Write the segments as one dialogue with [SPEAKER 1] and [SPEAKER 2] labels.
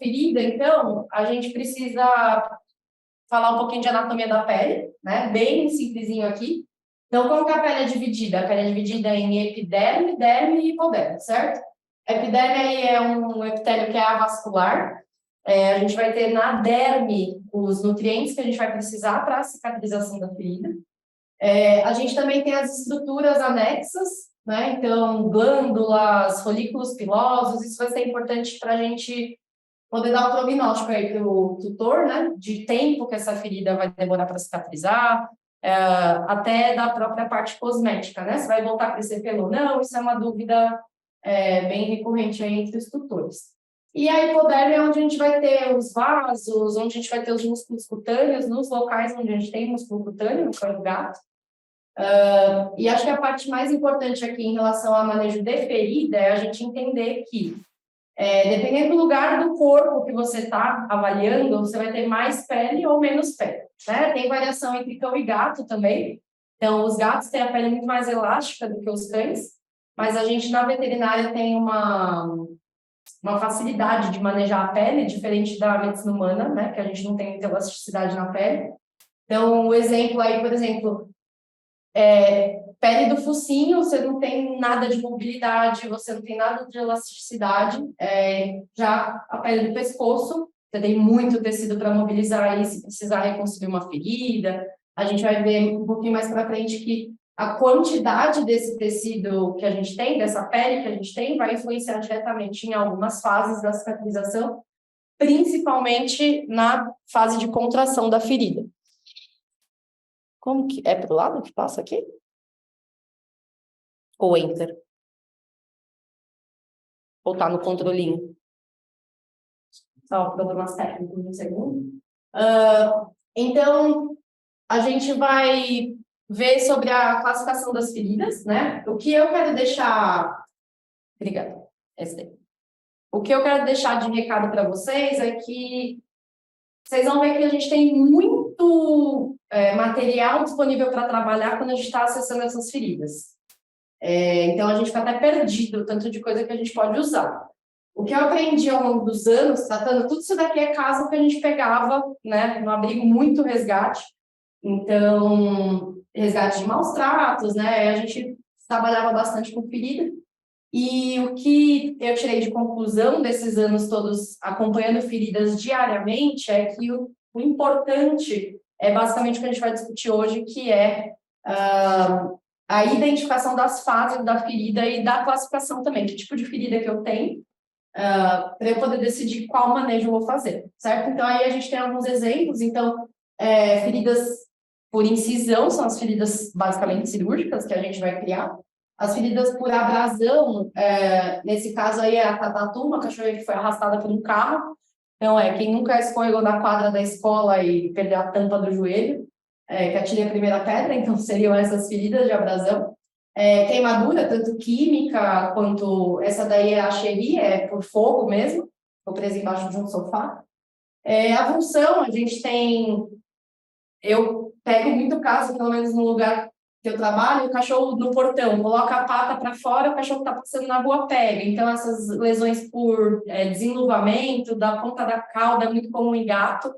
[SPEAKER 1] ferida, então, a gente precisa falar um pouquinho de anatomia da pele, né? Bem simplesinho aqui. Então, como que a pele é dividida? A pele é dividida em epiderme, derme e hipoderme, certo? Epiderme aí é um epitélio que é avascular. A gente vai ter na derme os nutrientes que a gente vai precisar para a cicatrização da ferida. A gente também tem as estruturas anexas, né? Então, glândulas, folículos pilosos, isso vai ser importante para a gente poder dar o prognóstico aí para o tutor, né? De tempo que essa ferida vai demorar para cicatrizar, até da própria parte cosmética, né? Se vai voltar a crescer pelo ou não, isso é uma dúvida bem recorrente aí entre os tutores. E a hipoderme é onde a gente vai ter os vasos, onde a gente vai ter os músculos cutâneos, nos locais onde a gente tem músculo cutâneo, no corpo do gato. E acho que a parte mais importante aqui em relação ao manejo de ferida é a gente entender que, dependendo do lugar do corpo que você está avaliando, você vai ter mais pele ou menos pele, né? Tem variação entre cão e gato também. Então, os gatos têm a pele muito mais elástica do que os cães, mas a gente, na veterinária, tem uma facilidade de manejar a pele, diferente da medicina humana, né? Que a gente não tem muita elasticidade na pele. Então, o exemplo aí, por exemplo, pele do focinho, você não tem nada de mobilidade, você não tem nada de elasticidade. Já a pele do pescoço, você tem muito tecido para mobilizar aí, se precisar reconstruir uma ferida. A gente vai ver um pouquinho mais para frente que a quantidade desse tecido que a gente tem, dessa pele que a gente tem, vai influenciar diretamente em algumas fases da cicatrização, principalmente na fase de contração da ferida. Como que é pro lado que passa aqui? Ou enter? Ou tá no controlinho? Só problemas técnicos, um segundo. Então, a gente vai ver sobre a classificação das feridas, né? O que eu quero deixar... Obrigada. Esse daí. O que eu quero deixar de recado para vocês é que vocês vão ver que a gente tem muito material disponível para trabalhar quando a gente está acessando essas feridas. Então, a gente fica até perdido, tanto de coisa que a gente pode usar. O que eu aprendi ao longo dos anos, tratando tudo isso daqui é caso que a gente pegava, né, no abrigo muito resgate. Então, resgate de maus tratos, né, a gente trabalhava bastante com ferida. E o que eu tirei de conclusão desses anos todos acompanhando feridas diariamente é que o importante é basicamente o que a gente vai discutir hoje, que é a identificação das fases da ferida e da classificação também, que tipo de ferida que eu tenho, para eu poder decidir qual manejo eu vou fazer, certo? Então, aí a gente tem alguns exemplos. Então, feridas por incisão são as feridas basicamente cirúrgicas que a gente vai criar. As feridas por abrasão, nesse caso aí é a Tatatu, uma cachorra que foi arrastada por um carro. Então, quem nunca escorregou na quadra da escola e perdeu a tampa do joelho, que atire a primeira pedra, então seriam essas feridas de abrasão. Queimadura, tanto química quanto essa daí é a Cherie, é por fogo mesmo, estou presa embaixo de um sofá. Avulsão, a gente tem... Eu pego muito caso, pelo menos no lugar que eu trabalho, o cachorro no portão coloca a pata para fora, o cachorro está passando na rua pega. Então, essas lesões por desenluvamento da ponta da cauda é muito comum em gato.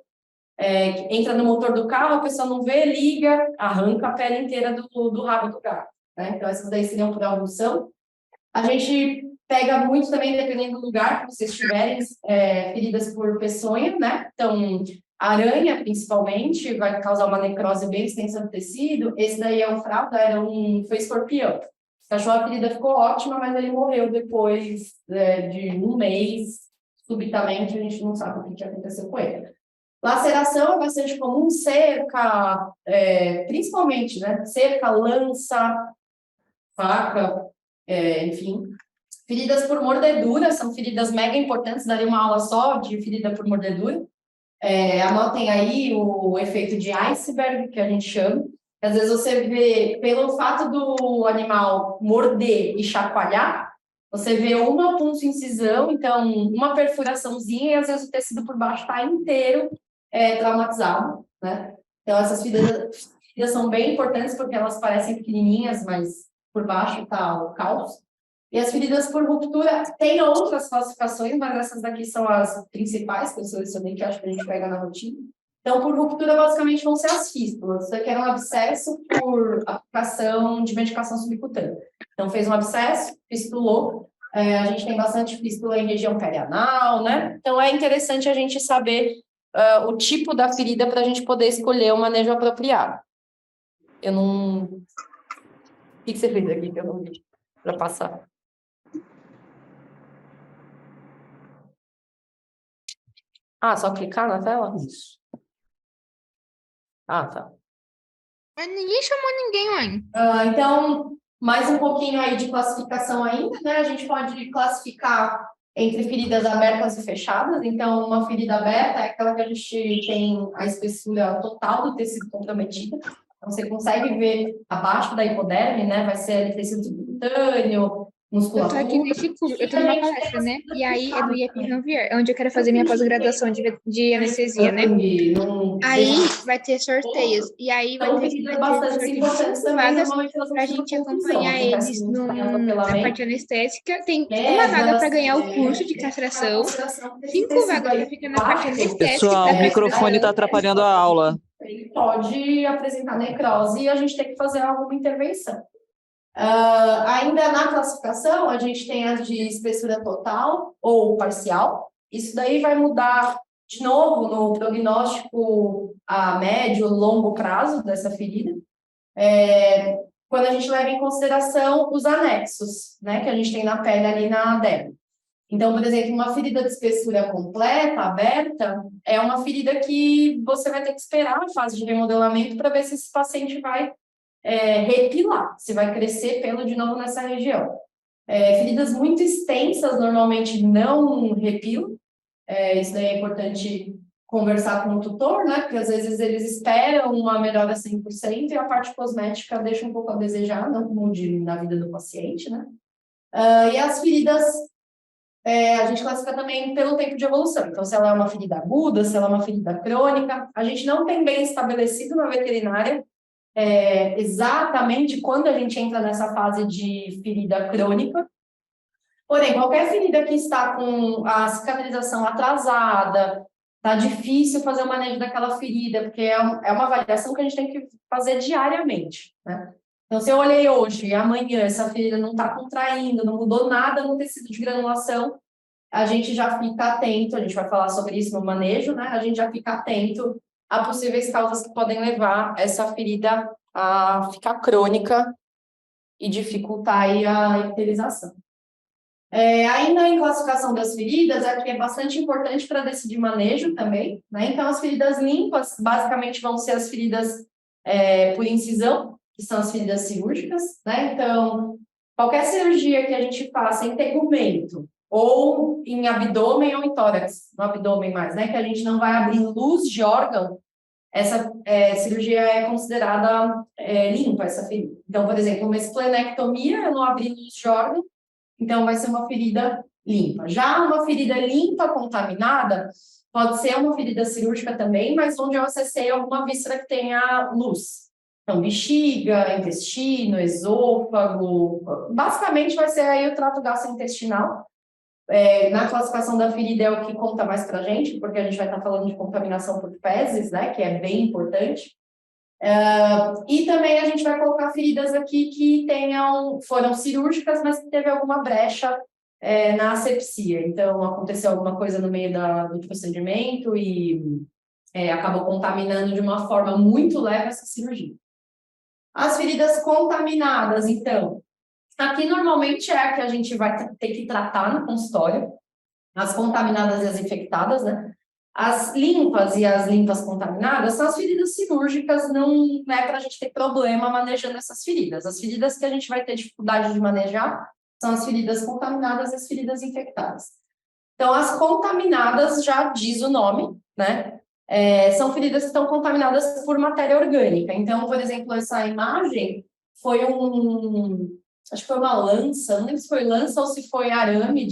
[SPEAKER 1] Entra no motor do carro, a pessoa não vê, liga, arranca a pele inteira do rabo do gato, né? Então, essas daí seriam por avulsão. A gente pega muito também, dependendo do lugar que vocês tiverem, feridas por peçonha, né? Então, aranha, principalmente, vai causar uma necrose bem extensa do tecido. Esse daí é um fralda, foi escorpião. O cachorro, a ferida ficou ótima, mas ele morreu depois de um mês, subitamente, a gente não sabe o que aconteceu com ele. Laceração é bastante comum, cerca, principalmente, né? Cerca, lança, faca, enfim. Feridas por mordedura são feridas mega importantes, daria uma aula só de ferida por mordedura. Anotem aí o efeito de iceberg, que a gente chama. Às vezes você vê, pelo fato do animal morder e chacoalhar, você vê uma punção-incisão, então uma perfuraçãozinha, e às vezes o tecido por baixo está inteiro traumatizado, né? Então, essas feridas são bem importantes porque elas parecem pequenininhas, mas por baixo está o caos. E as feridas por ruptura, tem outras classificações, mas essas daqui são as principais que eu selecionei, que acho que a gente pega na rotina. Então, por ruptura, basicamente, vão ser as fístulas. Isso aqui era um abscesso por aplicação de medicação subcutânea. Então, fez um abscesso, fistulou. A gente tem bastante fístula em região perianal, né? Então, é interessante a gente saber o tipo da ferida para a gente poder escolher o manejo apropriado. Eu não... O que você fez aqui que eu não vi para passar? Ah, só clicar na tela?
[SPEAKER 2] Isso.
[SPEAKER 1] Ah, tá.
[SPEAKER 3] Mas ninguém chamou ninguém, mãe.
[SPEAKER 1] Então, mais um pouquinho aí de classificação ainda, né? A gente pode classificar entre feridas abertas e fechadas. Então, uma ferida aberta é aquela que a gente tem a espessura total do tecido comprometido. Então, você consegue ver abaixo da hipoderme, né? Vai ser tecido subcutâneo,
[SPEAKER 3] Eu tô
[SPEAKER 1] musculatura.
[SPEAKER 3] aqui nesse curso, eu tô numa palestra, né? E aí é do IEP Xavier, onde eu quero fazer minha pós-graduação de anestesia, né? Aí vai ter sorteios. E aí vai ter sorteio de 5 vagas pra gente acompanhar eles na parte anestésica. Tem uma vaga para ganhar o curso de castração, 5 vagas para ficar na parte anestésica.
[SPEAKER 2] Pessoal, o microfone está atrapalhando a aula.
[SPEAKER 1] Ele pode apresentar necrose e a gente tem que fazer alguma intervenção. Ainda na classificação, a gente tem as de espessura total ou parcial. Isso daí vai mudar, de novo, no prognóstico a médio, longo prazo dessa ferida. Quando a gente leva em consideração os anexos, né, que a gente tem na pele ali na derme. Então, por exemplo, uma ferida de espessura completa, aberta, é uma ferida que você vai ter que esperar a fase de remodelamento para ver se esse paciente vai repilar, se vai crescer pelo de novo nessa região. Feridas muito extensas normalmente não repilam. Isso daí é importante conversar com o tutor, né? Porque às vezes eles esperam uma melhora 100% e a parte cosmética deixa um pouco a desejar, não mude na vida do paciente, né? E as feridas, a gente classifica também pelo tempo de evolução. Então, se ela é uma ferida aguda, se ela é uma ferida crônica, a gente não tem bem estabelecido na veterinária exatamente quando a gente entra nessa fase de ferida crônica. Porém, qualquer ferida que está com a cicatrização atrasada, está difícil fazer o manejo daquela ferida, porque é uma avaliação que a gente tem que fazer diariamente, né? Então, se eu olhei hoje e amanhã essa ferida não está contraindo, não mudou nada no tecido de granulação, a gente já fica atento, a gente vai falar sobre isso no manejo, né? A gente já fica atento a possíveis causas que podem levar essa ferida a ficar crônica e dificultar aí a epitelização. Ainda em classificação das feridas, aqui é bastante importante para decidir manejo também, né? Então, as feridas limpas, basicamente, vão ser as feridas por incisão, que são as feridas cirúrgicas, né? Então, qualquer cirurgia que a gente faça em tegumento, ou em abdômen ou em tórax, no abdômen mais, né? Que a gente não vai abrir luz de órgão, essa cirurgia é considerada limpa, essa ferida. Então, por exemplo, uma esplenectomia, eu não abri luz de órgão, então vai ser uma ferida limpa. Já uma ferida limpa contaminada, pode ser uma ferida cirúrgica também, mas onde eu acessei alguma víscera que tenha luz. Então, bexiga, intestino, esôfago, basicamente vai ser aí o trato gastrointestinal. Na classificação da ferida é o que conta mais para a gente, porque a gente vai estar falando de contaminação por fezes, né, que é bem importante. E também a gente vai colocar feridas aqui que foram cirúrgicas, mas que teve alguma brecha na asepsia. Então, aconteceu alguma coisa no meio do procedimento e acabou contaminando de uma forma muito leve essa cirurgia. As feridas contaminadas, então, aqui normalmente é a que a gente vai ter que tratar no consultório, as contaminadas e as infectadas, né? As limpas e as limpas contaminadas são as feridas cirúrgicas, não é para a gente ter problema manejando essas feridas. As feridas que a gente vai ter dificuldade de manejar são as feridas contaminadas e as feridas infectadas. Então, as contaminadas, já diz o nome, né? São feridas que estão contaminadas por matéria orgânica. Então, por exemplo, essa imagem foi acho que foi uma lança, não lembro se foi lança ou se foi arame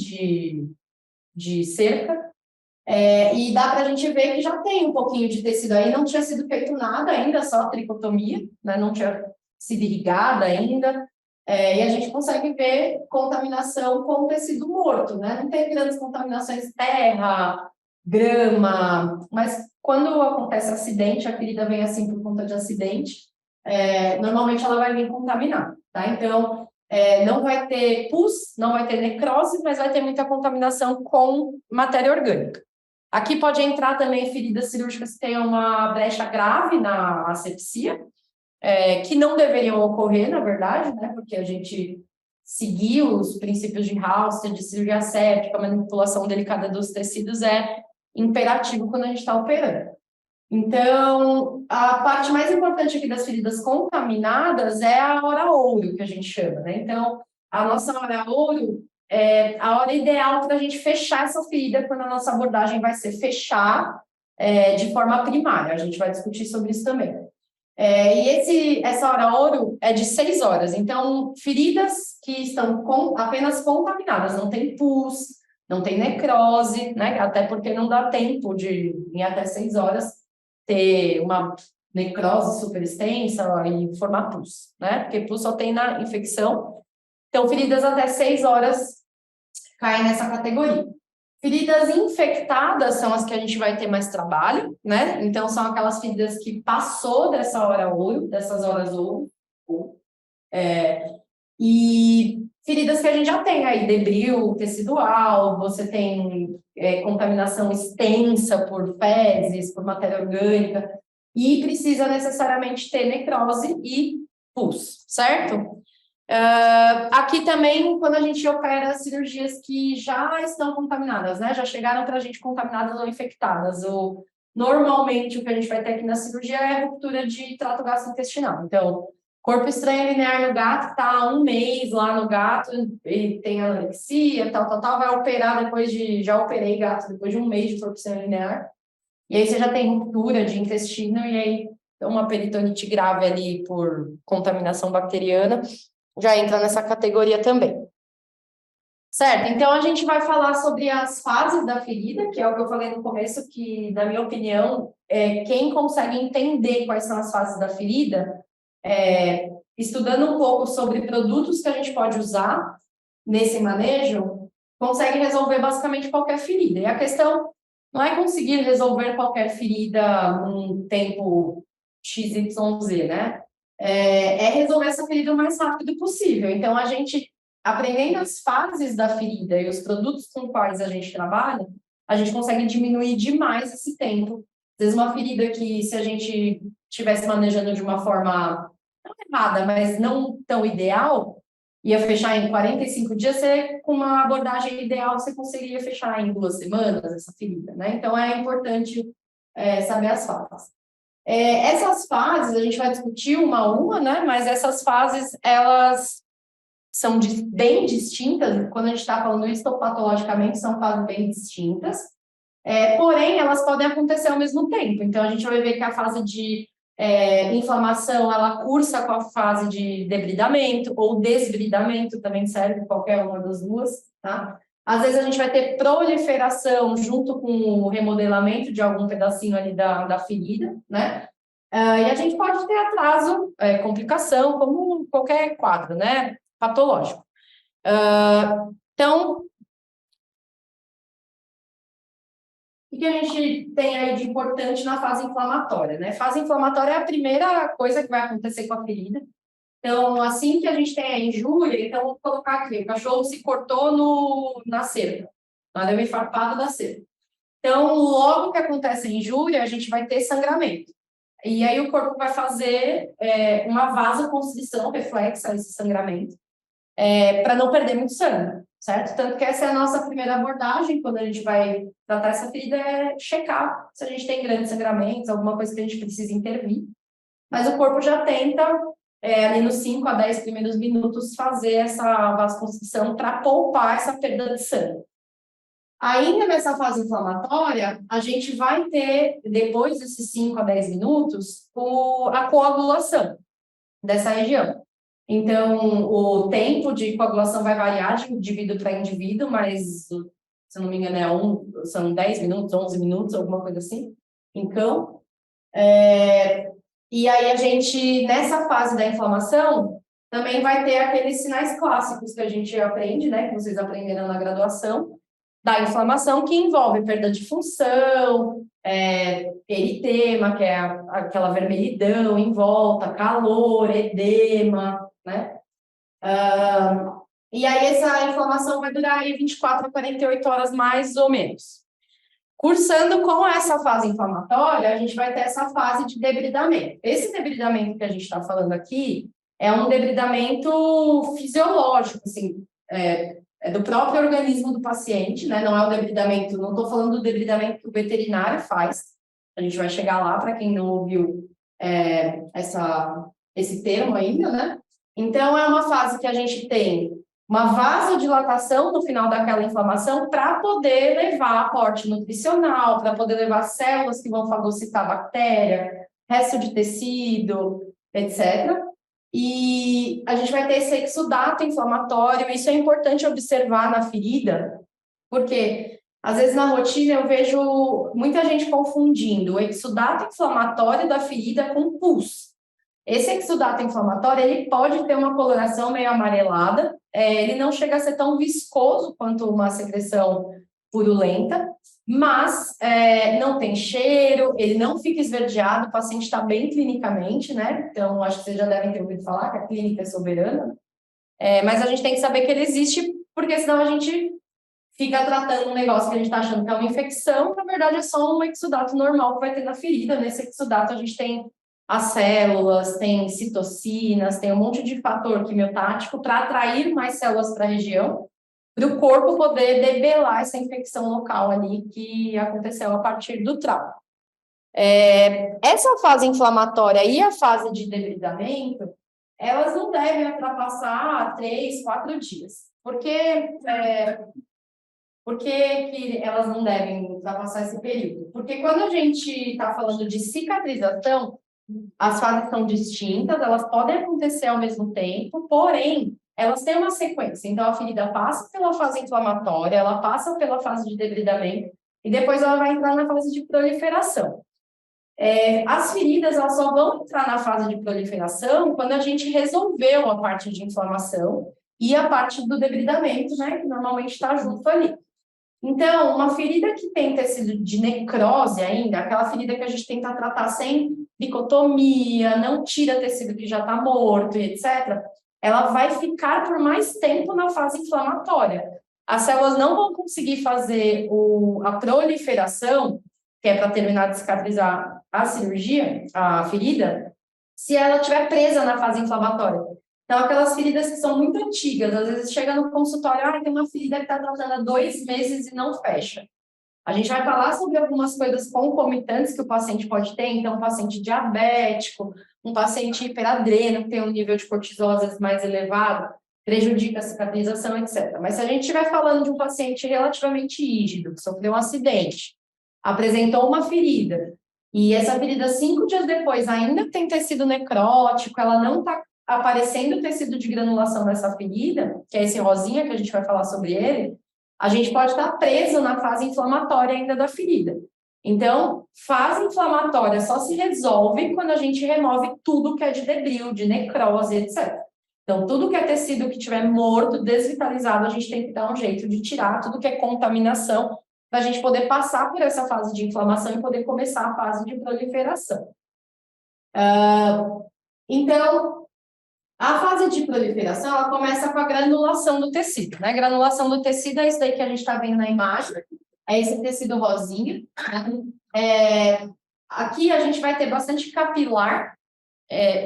[SPEAKER 1] de cerca, e dá para a gente ver que já tem um pouquinho de tecido aí, não tinha sido feito nada ainda, só tricotomia, né? Não tinha sido irrigada ainda, E a gente consegue ver contaminação com tecido morto, né? Não tem grandes contaminações terra, grama, mas quando acontece acidente, a ferida vem assim por conta de acidente, normalmente ela vai vir contaminada, tá? Então, não vai ter pus, não vai ter necrose, mas vai ter muita contaminação com matéria orgânica. Aqui pode entrar também feridas cirúrgicas que tenham uma brecha grave na asepsia, que não deveriam ocorrer, na verdade, né? Porque a gente seguir os princípios de Halsted, de cirurgia séptica, manipulação delicada dos tecidos é imperativo quando a gente está operando. Então, a parte mais importante aqui das feridas contaminadas é a hora ouro, que a gente chama, né? Então, a nossa hora ouro é a hora ideal para a gente fechar essa ferida, quando a nossa abordagem vai ser fechar de forma primária. A gente vai discutir sobre isso também. Essa hora ouro é de 6 horas. Então, feridas que estão apenas contaminadas, não tem pus, não tem necrose, né? Até porque não dá tempo de, em até 6 horas, ter uma necrose super extensa e formar pus, né? Porque pus só tem na infecção. Então, feridas até 6 horas caem nessa categoria. Feridas infectadas são as que a gente vai ter mais trabalho, né? Então, são aquelas feridas que passou dessa hora ouro, dessas horas ouro. E feridas que a gente já tem aí, debril tecidual, você tem contaminação extensa por fezes, por matéria orgânica, e precisa necessariamente ter necrose e pus, certo? Aqui também, quando a gente opera cirurgias que já estão contaminadas, né? Já chegaram para a gente contaminadas ou infectadas. Normalmente, o que a gente vai ter aqui na cirurgia é ruptura de trato gastrointestinal. Então, corpo estranho linear no gato, está há 1 mês lá no gato, ele tem anorexia, tal, vai operar já operei gato depois de 1 mês de corpo estranho linear. E aí você já tem ruptura de intestino e aí uma peritonite grave ali por contaminação bacteriana. Já entra nessa categoria também. Certo, então a gente vai falar sobre as fases da ferida, que é o que eu falei no começo, que, na minha opinião, quem consegue entender quais são as fases da ferida, estudando um pouco sobre produtos que a gente pode usar nesse manejo, consegue resolver basicamente qualquer ferida. E a questão não é conseguir resolver qualquer ferida num tempo XYZ, né? Resolver essa ferida o mais rápido possível. Então, a gente, aprendendo as fases da ferida e os produtos com quais a gente trabalha, a gente consegue diminuir demais esse tempo. Às vezes, uma ferida que, se a gente estivesse manejando de uma forma não errada, mas não tão ideal, ia fechar em 45 dias, com uma abordagem ideal, você conseguiria fechar em 2 semanas essa ferida, né? Então, é importante saber as fases. Essas fases, a gente vai discutir uma a uma, né? Mas essas fases, elas são bem distintas. Quando a gente está falando histopatologicamente, são fases bem distintas. Porém, elas podem acontecer ao mesmo tempo. Então, a gente vai ver que a fase de inflamação, ela cursa com a fase de debridamento, ou desbridamento, também serve qualquer uma das duas, tá? Às vezes a gente vai ter proliferação junto com o remodelamento de algum pedacinho ali da ferida, né? E a gente pode ter atraso, complicação, como qualquer quadro, né? Patológico. Então, o que a gente tem aí de importante na fase inflamatória, né? Fase inflamatória é a primeira coisa que vai acontecer com a ferida. Então, assim que a gente tem a injúria, então, vou colocar aqui, o cachorro se cortou na cerca, deu um enfarpado da cerca. Então, logo que acontece a injúria, a gente vai ter sangramento. E aí o corpo vai fazer uma vasoconstrição reflexa a esse sangramento, para não perder muito sangue, certo? Tanto que essa é a nossa primeira abordagem, quando a gente vai tratar essa ferida, é checar se a gente tem grandes sangramentos, alguma coisa que a gente precisa intervir. Mas o corpo já tenta, ali nos 5 a 10 primeiros minutos, fazer essa vasoconstrição para poupar essa perda de sangue. Ainda nessa fase inflamatória, a gente vai ter, depois desses 5 a 10 minutos, a coagulação dessa região. Então, o tempo de coagulação vai variar de indivíduo para indivíduo, mas, se eu não me engano, são 10 minutos, 11 minutos, alguma coisa assim, em cão. E aí, a gente, nessa fase da inflamação, também vai ter aqueles sinais clássicos que a gente aprende, né, que vocês aprenderam na graduação, da inflamação, que envolve perda de função, eritema, que é aquela vermelhidão em volta, calor, edema, né? E aí essa inflamação vai durar aí 24 a 48 horas mais ou menos. Cursando com essa fase inflamatória, a gente vai ter essa fase de debridamento. Esse debridamento que a gente está falando aqui é um debridamento fisiológico, assim, é do próprio organismo do paciente, né? Não é o debridamento, não estou falando do debridamento que o veterinário faz, a gente vai chegar lá para quem não ouviu esse termo ainda, né? Então, é uma fase que a gente tem uma vasodilatação no final daquela inflamação para poder levar aporte nutricional, para poder levar células que vão fagocitar a bactéria, resto de tecido, etc. E a gente vai ter esse exudato inflamatório, isso é importante observar na ferida, porque às vezes na rotina eu vejo muita gente confundindo o exudato inflamatório da ferida com pus. Esse exudato inflamatório, ele pode ter uma coloração meio amarelada, ele não chega a ser tão viscoso quanto uma secreção purulenta, mas não tem cheiro, ele não fica esverdeado, o paciente está bem clinicamente, né? Então, acho que vocês já devem ter ouvido falar que a clínica é soberana, mas a gente tem que saber que ele existe, porque senão a gente fica tratando um negócio que a gente está achando que é uma infecção, na verdade é só um exudato normal que vai ter na ferida. Nesse exudato a gente tem as células, tem citocinas, tem um monte de fator quimiotático para atrair mais células para a região, para o corpo poder debelar essa infecção local ali que aconteceu a partir do trauma. Essa fase inflamatória e a fase de debridamento, elas não devem ultrapassar 3, 4 dias. Por que elas não devem ultrapassar esse período? Porque quando a gente está falando de cicatrização, as fases são distintas, elas podem acontecer ao mesmo tempo, porém, elas têm uma sequência. Então, a ferida passa pela fase inflamatória, ela passa pela fase de debridamento, e depois ela vai entrar na fase de proliferação. As feridas, elas só vão entrar na fase de proliferação quando a gente resolveu a parte de inflamação e a parte do debridamento, né, que normalmente está junto ali. Então, uma ferida que tem tecido de necrose ainda, aquela ferida que a gente tenta tratar sem dicotomia, não tira tecido que já está morto, etc., ela vai ficar por mais tempo na fase inflamatória. As células não vão conseguir fazer a proliferação, que é para terminar de cicatrizar a cirurgia, a ferida, se ela estiver presa na fase inflamatória. Então, aquelas feridas que são muito antigas, às vezes chega no consultório, tem uma ferida que está tratando há 2 meses e não fecha. A gente vai falar sobre algumas coisas concomitantes que o paciente pode ter, então, um paciente diabético, um paciente hiperadreno, que tem um nível de cortisol às vezes mais elevado, prejudica a cicatrização, etc. Mas se a gente estiver falando de um paciente relativamente rígido, que sofreu um acidente, apresentou uma ferida, e essa ferida 5 dias depois ainda tem tecido necrótico, ela não está aparecendo o tecido de granulação dessa ferida, que é esse rosinha que a gente vai falar sobre ele, a gente pode estar preso na fase inflamatória ainda da ferida. Então, fase inflamatória só se resolve quando a gente remove tudo que é de debril, de necrose, etc. Então, tudo que é tecido que estiver morto, desvitalizado, a gente tem que dar um jeito de tirar, tudo que é contaminação, para a gente poder passar por essa fase de inflamação e poder começar a fase de proliferação. Então, a fase de proliferação, ela começa com a granulação do tecido, né? Granulação do tecido é isso daí que a gente está vendo na imagem, é esse tecido rosinha, né? Aqui a gente vai ter bastante capilar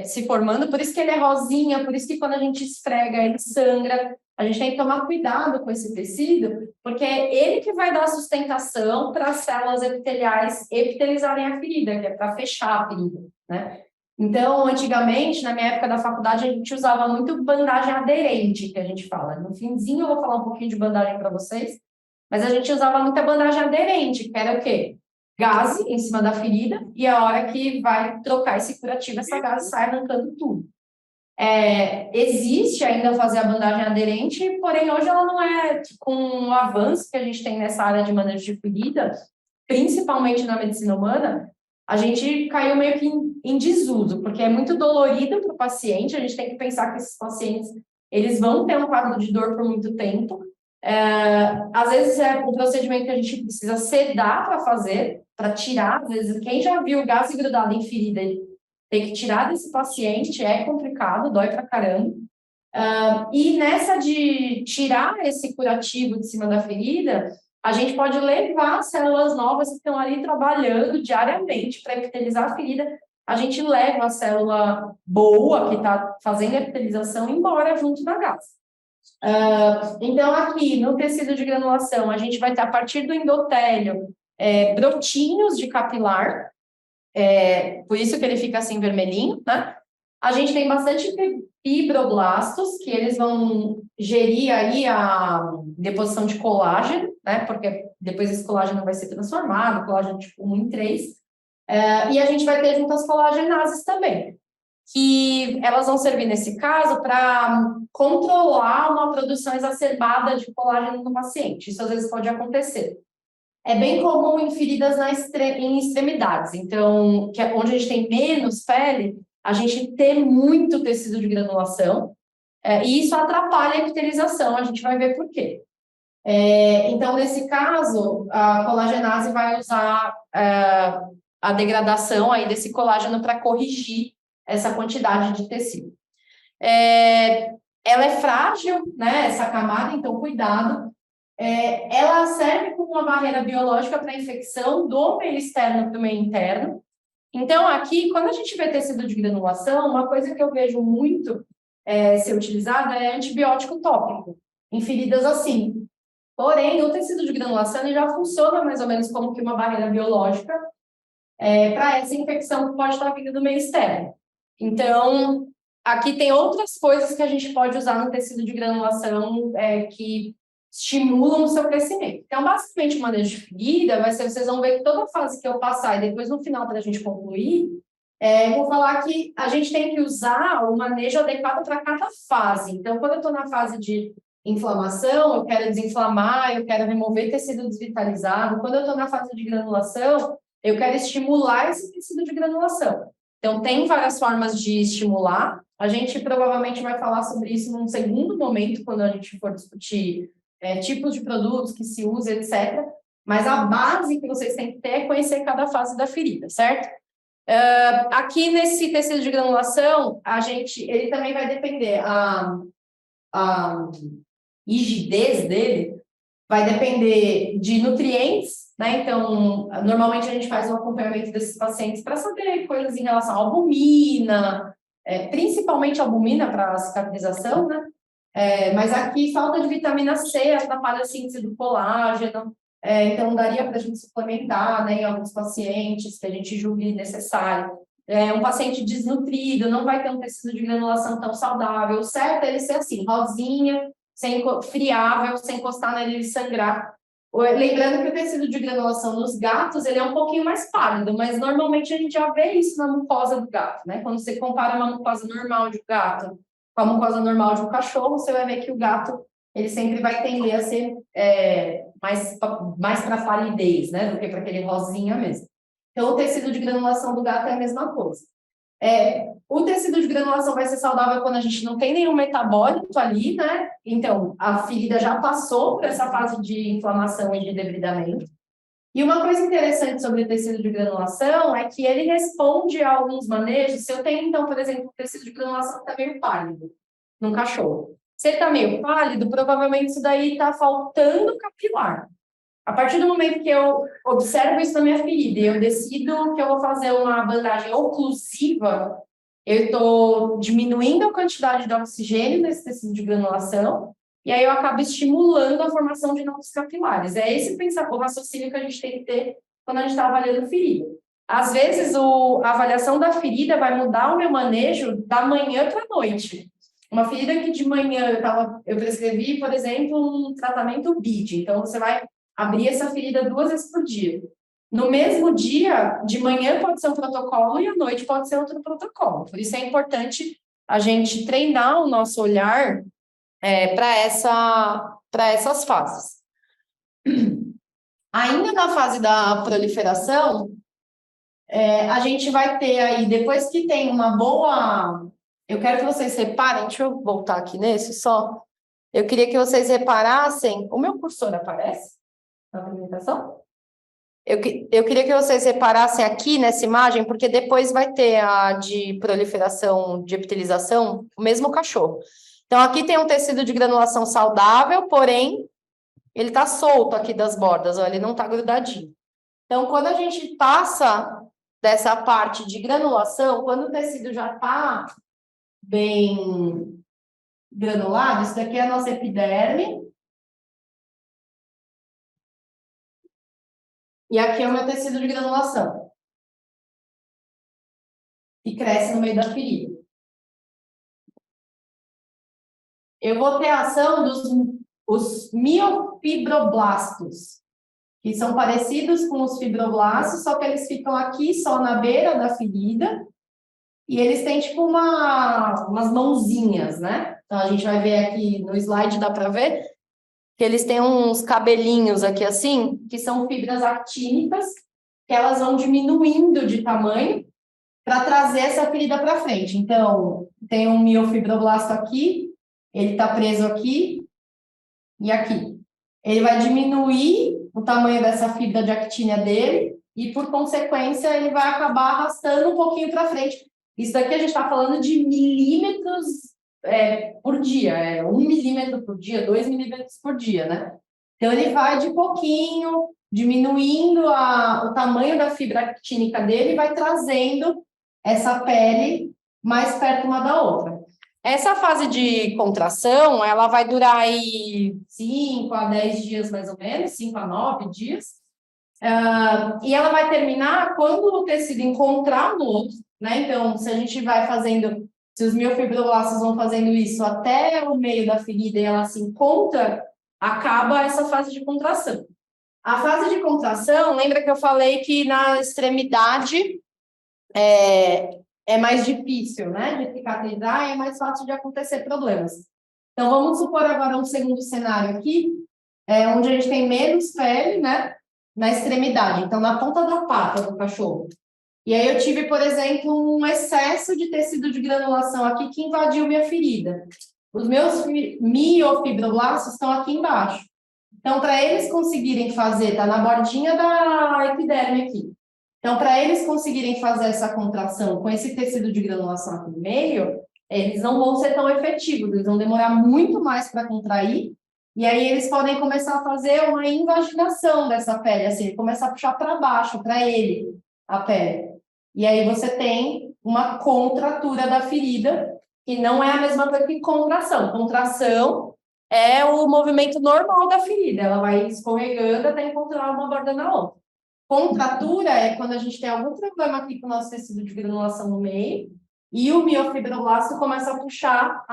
[SPEAKER 1] se formando, por isso que ele é rosinha, por isso que quando a gente esfrega, ele sangra. A gente tem que tomar cuidado com esse tecido, porque é ele que vai dar sustentação para as células epiteliais epitelizarem a ferida, que é para fechar a ferida, né? Então, antigamente, na minha época da faculdade, a gente usava muito bandagem aderente, que a gente fala. No finzinho eu vou falar um pouquinho de bandagem para vocês, mas a gente usava muita bandagem aderente, que era o quê? Gase em cima da ferida, e a hora que vai trocar esse curativo, essa gase sai arrancando tudo. Existe ainda fazer a bandagem aderente, porém hoje ela não é com o avanço que a gente tem nessa área de manejo de ferida, principalmente na medicina humana, a gente caiu meio que em desuso, porque é muito dolorido para o paciente. A gente tem que pensar que esses pacientes, eles vão ter um quadro de dor por muito tempo. Às vezes é um procedimento que a gente precisa sedar para fazer, para tirar. Às vezes, quem já viu gás grudado em ferida, tem que tirar desse paciente, é complicado, dói pra caramba. E nessa de tirar esse curativo de cima da ferida, a gente pode levar células novas que estão ali trabalhando diariamente para epitelizar a ferida. A gente leva a célula boa que está fazendo a epitelização embora junto da gás. Então, aqui no tecido de granulação, a gente vai ter, a partir do endotélio, brotinhos de capilar, por isso que ele fica assim vermelhinho, né? A gente tem bastante fibroblastos, que eles vão gerir aí a deposição de colágeno, né? Porque depois esse colágeno vai ser transformado, colágeno tipo 1 em 3. E a gente vai ter junto as colagenases também, que elas vão servir, nesse caso, para controlar uma produção exacerbada de colágeno no paciente. Isso às vezes pode acontecer. É bem comum em feridas em extremidades. Então, onde a gente tem menos pele, a gente tem muito tecido de granulação, e isso atrapalha a epitelização. A gente vai ver por quê. Então, nesse caso, a colagenase vai usar a degradação aí desse colágeno para corrigir essa quantidade de tecido. Ela é frágil, né, essa camada, então cuidado. Ela serve como uma barreira biológica para a infecção do meio externo para o meio interno. Então, aqui, quando a gente vê tecido de granulação, uma coisa que eu vejo muito ser utilizada é antibiótico tópico, em feridas assim. Porém, o tecido de granulação ele já funciona mais ou menos como que uma barreira biológica para essa infecção que pode estar vindo do meio externo. Então, aqui tem outras coisas que a gente pode usar no tecido de granulação que estimulam o seu crescimento. Então, basicamente, o manejo de ferida vai ser, vocês vão ver que toda a fase que eu passar e depois no final para a gente concluir, eu vou falar que a gente tem que usar o manejo adequado para cada fase. Então, quando eu estou na fase de inflamação, eu quero desinflamar, eu quero remover tecido desvitalizado. Quando eu estou na fase de granulação, eu quero estimular esse tecido de granulação. Então, tem várias formas de estimular. A gente provavelmente vai falar sobre isso num segundo momento, quando a gente for discutir tipos de produtos que se usa, etc. Mas a base que vocês têm que ter é conhecer cada fase da ferida, certo? Aqui nesse tecido de granulação, ele também vai depender, a rigidez dele vai depender de nutrientes, né? Então, normalmente a gente faz um acompanhamento desses pacientes para saber coisas em relação à albumina, principalmente albumina para a cicatrização, né? Mas aqui falta de vitamina C atrapalha a síntese do colágeno, então daria para a gente suplementar, né, em alguns pacientes que a gente julgue necessário. Um paciente desnutrido não vai ter um tecido de granulação tão saudável. O certo é ele ser assim, rosinha, friável, sem encostar nele e sangrar. Lembrando que o tecido de granulação nos gatos ele é um pouquinho mais pálido, mas normalmente a gente já vê isso na mucosa do gato, né? Quando você compara uma mucosa normal de um gato com a mucosa normal de um cachorro, você vai ver que o gato ele sempre vai tender a ser mais para palidez, né? Do que para aquele rosinha mesmo. Então, o tecido de granulação do gato é a mesma coisa. O tecido de granulação vai ser saudável quando a gente não tem nenhum metabólito ali, né? Então, a ferida já passou por essa fase de inflamação e de debridamento. E uma coisa interessante sobre o tecido de granulação é que ele responde a alguns manejos. Se eu tenho, então, por exemplo, um tecido de granulação que está meio pálido num cachorro. Se ele está meio pálido, provavelmente isso daí está faltando capilar. A partir do momento que eu observo isso na minha ferida e eu decido que eu vou fazer uma bandagem oclusiva, eu estou diminuindo a quantidade de oxigênio nesse tecido de granulação e aí eu acabo estimulando a formação de novos capilares. É esse o raciocínio que a gente tem que ter quando a gente está avaliando ferida. Às vezes, a avaliação da ferida vai mudar o meu manejo da manhã para a noite. Uma ferida que de manhã eu prescrevi, por exemplo, um tratamento BID. Então, você vai abrir essa ferida 2 vezes por dia. No mesmo dia, de manhã pode ser um protocolo e à noite pode ser outro protocolo. Por isso é importante a gente treinar o nosso olhar para essas fases. Ainda na fase da proliferação, a gente vai ter aí, depois que tem uma boa... Eu quero que vocês reparem, deixa eu voltar aqui nesse só. Eu queria que vocês reparassem... O meu cursor aparece na apresentação? Eu queria que vocês reparassem aqui nessa imagem, porque depois vai ter a de proliferação, de epitelização, o mesmo cachorro. Então, aqui tem um tecido de granulação saudável, porém, ele está solto aqui das bordas, ó, ele não está grudadinho. Então, quando a gente passa dessa parte de granulação, quando o tecido já está bem granulado, isso daqui é a nossa epiderme. E aqui é o meu tecido de granulação, que cresce no meio da ferida. Eu vou ter a ação dos miofibroblastos, que são parecidos com os fibroblastos, só que eles ficam aqui só na beira da ferida, e eles têm tipo umas mãozinhas, né? Então a gente vai ver aqui no slide, dá para ver, que eles têm uns cabelinhos aqui assim, que são fibras actínicas, que elas vão diminuindo de tamanho para trazer essa ferida para frente. Então, tem um miofibroblasto aqui, ele está preso aqui e aqui. Ele vai diminuir o tamanho dessa fibra de actina dele e, por consequência, ele vai acabar arrastando um pouquinho para frente. Isso daqui a gente está falando de milímetros por dia, 1 milímetro por dia, 2 milímetros por dia, né? Então, ele vai de pouquinho, diminuindo o tamanho da fibra actínica dele e vai trazendo essa pele mais perto uma da outra. Essa fase de contração, ela vai durar aí 5 a 10 dias, mais ou menos, 5 a 9 dias. E ela vai terminar quando o tecido encontrar no outro, né? Então, se a gente vai fazendo, se os miofibroblastos vão fazendo isso até o meio da ferida e ela se encontra, acaba essa fase de contração. A fase de contração, lembra que eu falei que na extremidade é mais difícil, né, de cicatrizar e é mais fácil de acontecer problemas. Então, vamos supor agora um segundo cenário aqui, onde a gente tem menos pele, né, na extremidade, então na ponta da pata do cachorro. E aí eu tive, por exemplo, um excesso de tecido de granulação aqui que invadiu minha ferida. Os meus miofibroblastos estão aqui embaixo. Então, para eles conseguirem fazer, tá na bordinha da epiderme aqui. Então, para eles conseguirem fazer essa contração com esse tecido de granulação aqui no meio, eles não vão ser tão efetivos, eles vão demorar muito mais para contrair, e aí eles podem começar a fazer uma invaginação dessa pele, assim, começar a puxar para baixo, para ele, a pele. E aí você tem uma contratura da ferida, que não é a mesma coisa que contração. Contração é o movimento normal da ferida, ela vai escorregando até encontrar uma borda na outra. Contratura é quando a gente tem algum problema aqui com o nosso tecido de granulação no meio e o miofibroblasto começa a puxar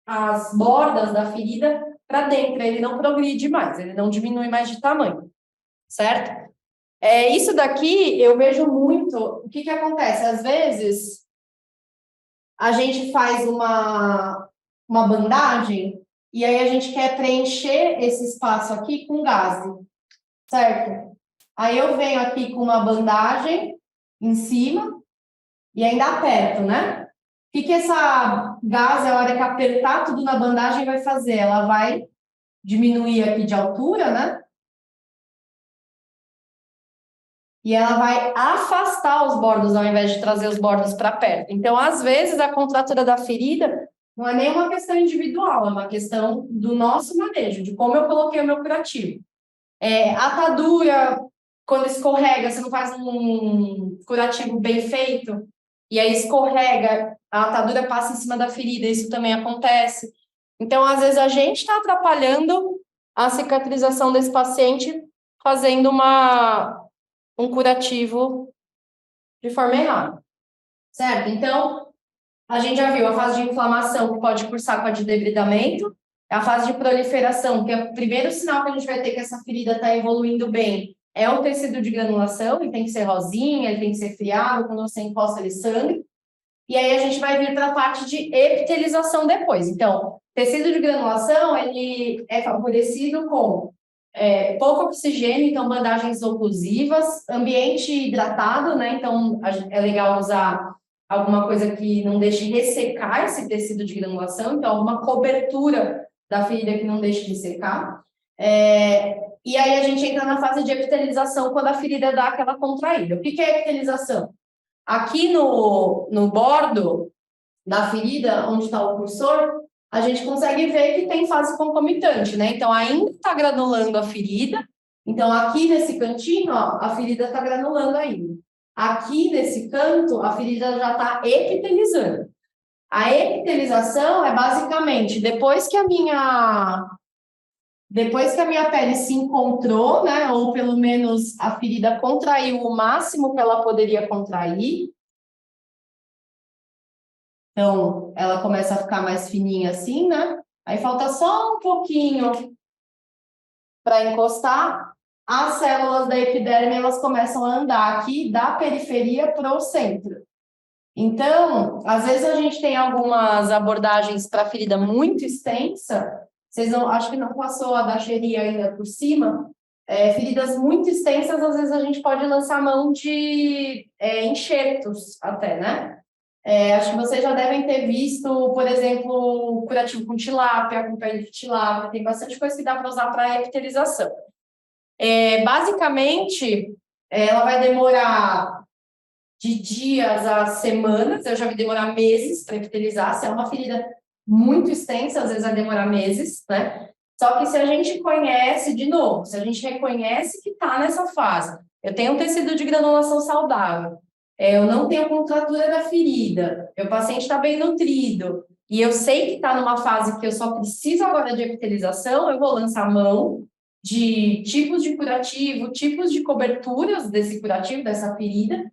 [SPEAKER 1] as bordas da ferida para dentro, ele não progride mais, ele não diminui mais de tamanho, certo? Isso daqui eu vejo muito, o que acontece? Às vezes a gente faz uma bandagem e aí a gente quer preencher esse espaço aqui com gaze, certo? Aí eu venho aqui com uma bandagem em cima e ainda aperto, né? O que essa gaze, a hora que apertar tudo na bandagem, vai fazer? Ela vai diminuir aqui de altura, né? E ela vai afastar os bordos ao invés de trazer os bordos para perto. Então, às vezes, a contratura da ferida não é nem uma questão individual, é uma questão do nosso manejo, de como eu coloquei o meu curativo. Atadura, quando escorrega, você não faz um curativo bem feito, e aí escorrega, a atadura passa em cima da ferida, isso também acontece. Então, às vezes, a gente está atrapalhando a cicatrização desse paciente fazendo um curativo de forma errada, certo? Então, a gente já viu a fase de inflamação, que pode cursar com a de debridamento, a fase de proliferação, que é o primeiro sinal que a gente vai ter que essa ferida está evoluindo bem, é o tecido de granulação, ele tem que ser rosinha, ele tem que ser friado, quando você encosta ele sangue. E aí a gente vai vir para a parte de epitelização depois. Então, tecido de granulação, ele é favorecido com pouco oxigênio, então bandagens oclusivas, ambiente hidratado, né? Então é legal usar alguma coisa que não deixe ressecar esse tecido de granulação, então alguma cobertura da ferida que não deixe de secar. E aí a gente entra na fase de epitelização quando a ferida dá aquela contraída. O que é epitelização? Aqui no bordo da ferida, onde está o cursor, a gente consegue ver que tem fase concomitante, né? Então, ainda está granulando a ferida. Então, aqui nesse cantinho, ó, a ferida está granulando ainda. Aqui nesse canto, a ferida já está epitelizando. A epitelização é basicamente depois que a minha pele se encontrou, né? Ou pelo menos a ferida contraiu o máximo que ela poderia contrair. Então, ela começa a ficar mais fininha assim, né? Aí falta só um pouquinho para encostar. As células da epiderme, elas começam a andar aqui da periferia para o centro. Então, às vezes a gente tem algumas abordagens para ferida muito extensa. Vocês não, acho que não passou a da Cherie ainda por cima. Feridas muito extensas, às vezes a gente pode lançar mão de enxertos até, né? Acho que vocês já devem ter visto, por exemplo, curativo com tilápia, com pele de tilápia, tem bastante coisa que dá para usar para epitelização. Basicamente, ela vai demorar de dias a semanas, eu já vi demorar meses para epitelizar, se é uma ferida muito extensa, às vezes vai demorar meses, né? Só que se a gente conhece, de novo, se a gente reconhece que está nessa fase, eu tenho um tecido de granulação saudável, eu não tenho contratura da ferida, meu paciente está bem nutrido, e eu sei que está numa fase que eu só preciso agora de epitelização, eu vou lançar mão de tipos de curativo, tipos de coberturas desse curativo, dessa ferida,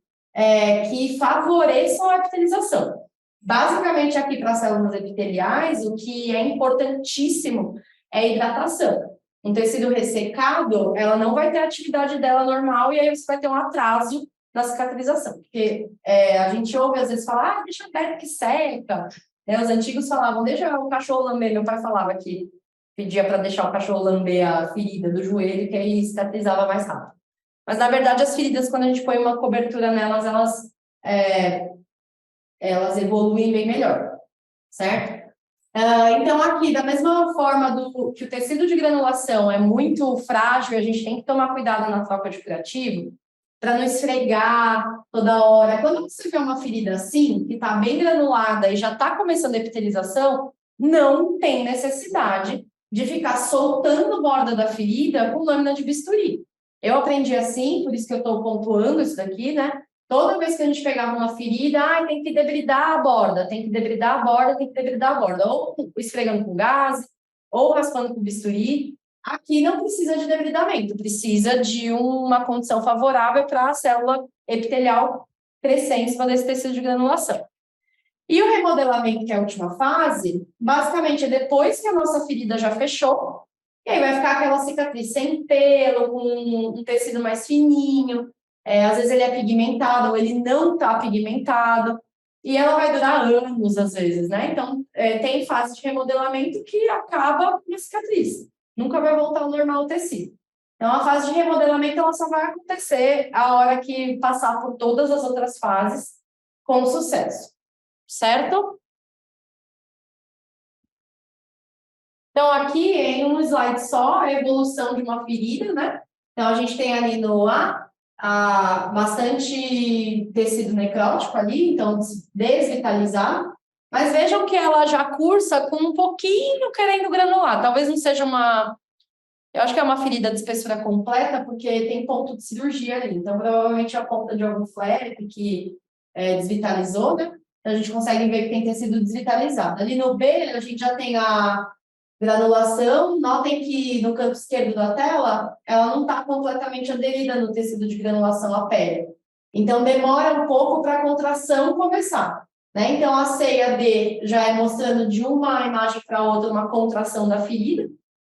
[SPEAKER 1] que favoreçam a epitelização. Basicamente, aqui para as células epiteliais, o que é importantíssimo é a hidratação. Um tecido ressecado, ela não vai ter a atividade dela normal e aí você vai ter um atraso na cicatrização. Porque a gente ouve às vezes falar, deixa a pele que seca. Os antigos falavam, deixa o cachorro lamber. Meu pai falava que pedia para deixar o cachorro lamber a ferida do joelho, que aí cicatrizava mais rápido. Mas, na verdade, as feridas, quando a gente põe uma cobertura nelas, elas evoluem bem melhor, certo? Então, aqui, da mesma forma que o tecido de granulação é muito frágil, a gente tem que tomar cuidado na troca de curativo, para não esfregar toda hora. Quando você vê uma ferida assim, que está bem granulada e já está começando a epitelização, não tem necessidade de ficar soltando a borda da ferida com lâmina de bisturi. Eu aprendi assim, por isso que eu estou pontuando isso daqui, né? Toda vez que a gente pegava uma ferida, tem que debridar a borda, tem que debridar a borda, tem que debridar a borda. Ou esfregando com gás, ou raspando com bisturi. Aqui não precisa de debridamento, precisa de uma condição favorável para a célula epitelial crescer em cima desse tecido de granulação. E o remodelamento, que é a última fase, basicamente é depois que a nossa ferida já fechou, e aí vai ficar aquela cicatriz sem pelo, com um tecido mais fininho, às vezes ele é pigmentado ou ele não está pigmentado, e ela vai durar anos, às vezes, né? Então, tem fase de remodelamento que acaba na cicatriz, nunca vai voltar ao normal o tecido. Então, a fase de remodelamento ela só vai acontecer a hora que passar por todas as outras fases com sucesso, certo? Então, aqui, em um slide só, a evolução de uma ferida, né? Então, a gente tem ali no A, bastante tecido necrótico ali, então desvitalizado. Mas vejam que ela já cursa com um pouquinho querendo granular. Talvez não seja eu acho que é uma ferida de espessura completa, porque tem ponto de cirurgia ali. Então, provavelmente é a ponta de algum flap que desvitalizou, né? Então, a gente consegue ver que tem tecido desvitalizado. Ali no B, a gente já tem a granulação. Notem que no canto esquerdo da tela, ela não está completamente aderida no tecido de granulação à pele. Então, demora um pouco para a contração começar, né? Então, a C e a D já é mostrando de uma imagem para outra uma contração da ferida.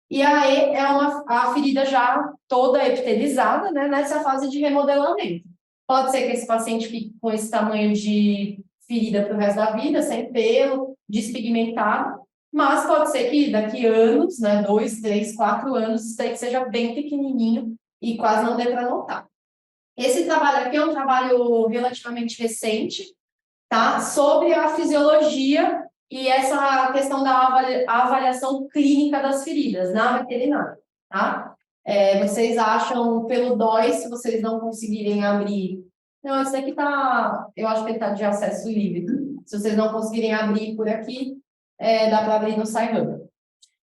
[SPEAKER 1] E a E é a ferida já toda epitelizada, né, nessa fase de remodelamento. Pode ser que esse paciente fique com esse tamanho de ferida para o resto da vida, sem pelo, despigmentado, mas pode ser que daqui anos, né, 2, 3, 4 anos, isso daí seja bem pequenininho e quase não dê para notar. Esse trabalho aqui é um trabalho relativamente recente, tá? Sobre a fisiologia e essa questão da avaliação clínica das feridas na veterinária, tá? Vocês acham, pelo DOI, se vocês não conseguirem abrir... Não, esse aqui tá... Eu acho que ele tá de acesso livre. Se vocês não conseguirem abrir por aqui, dá para abrir no SciHub.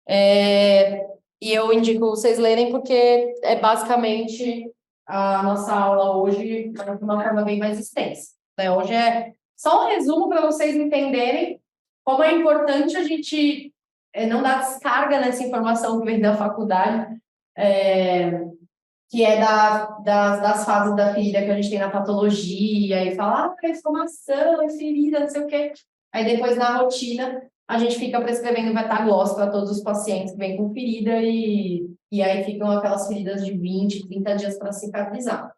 [SPEAKER 1] E eu indico vocês lerem porque é basicamente a nossa aula hoje de uma forma bem mais extensa, né? Hoje é só um resumo para vocês entenderem como é importante a gente não dar descarga nessa informação que vem da faculdade, que é das fases da ferida que a gente tem na patologia, e falar, é inflamação, é ferida, não sei o quê. Aí depois, na rotina, a gente fica prescrevendo Vetaglós para todos os pacientes que vêm com ferida, e aí ficam aquelas feridas de 20, 30 dias para cicatrizar.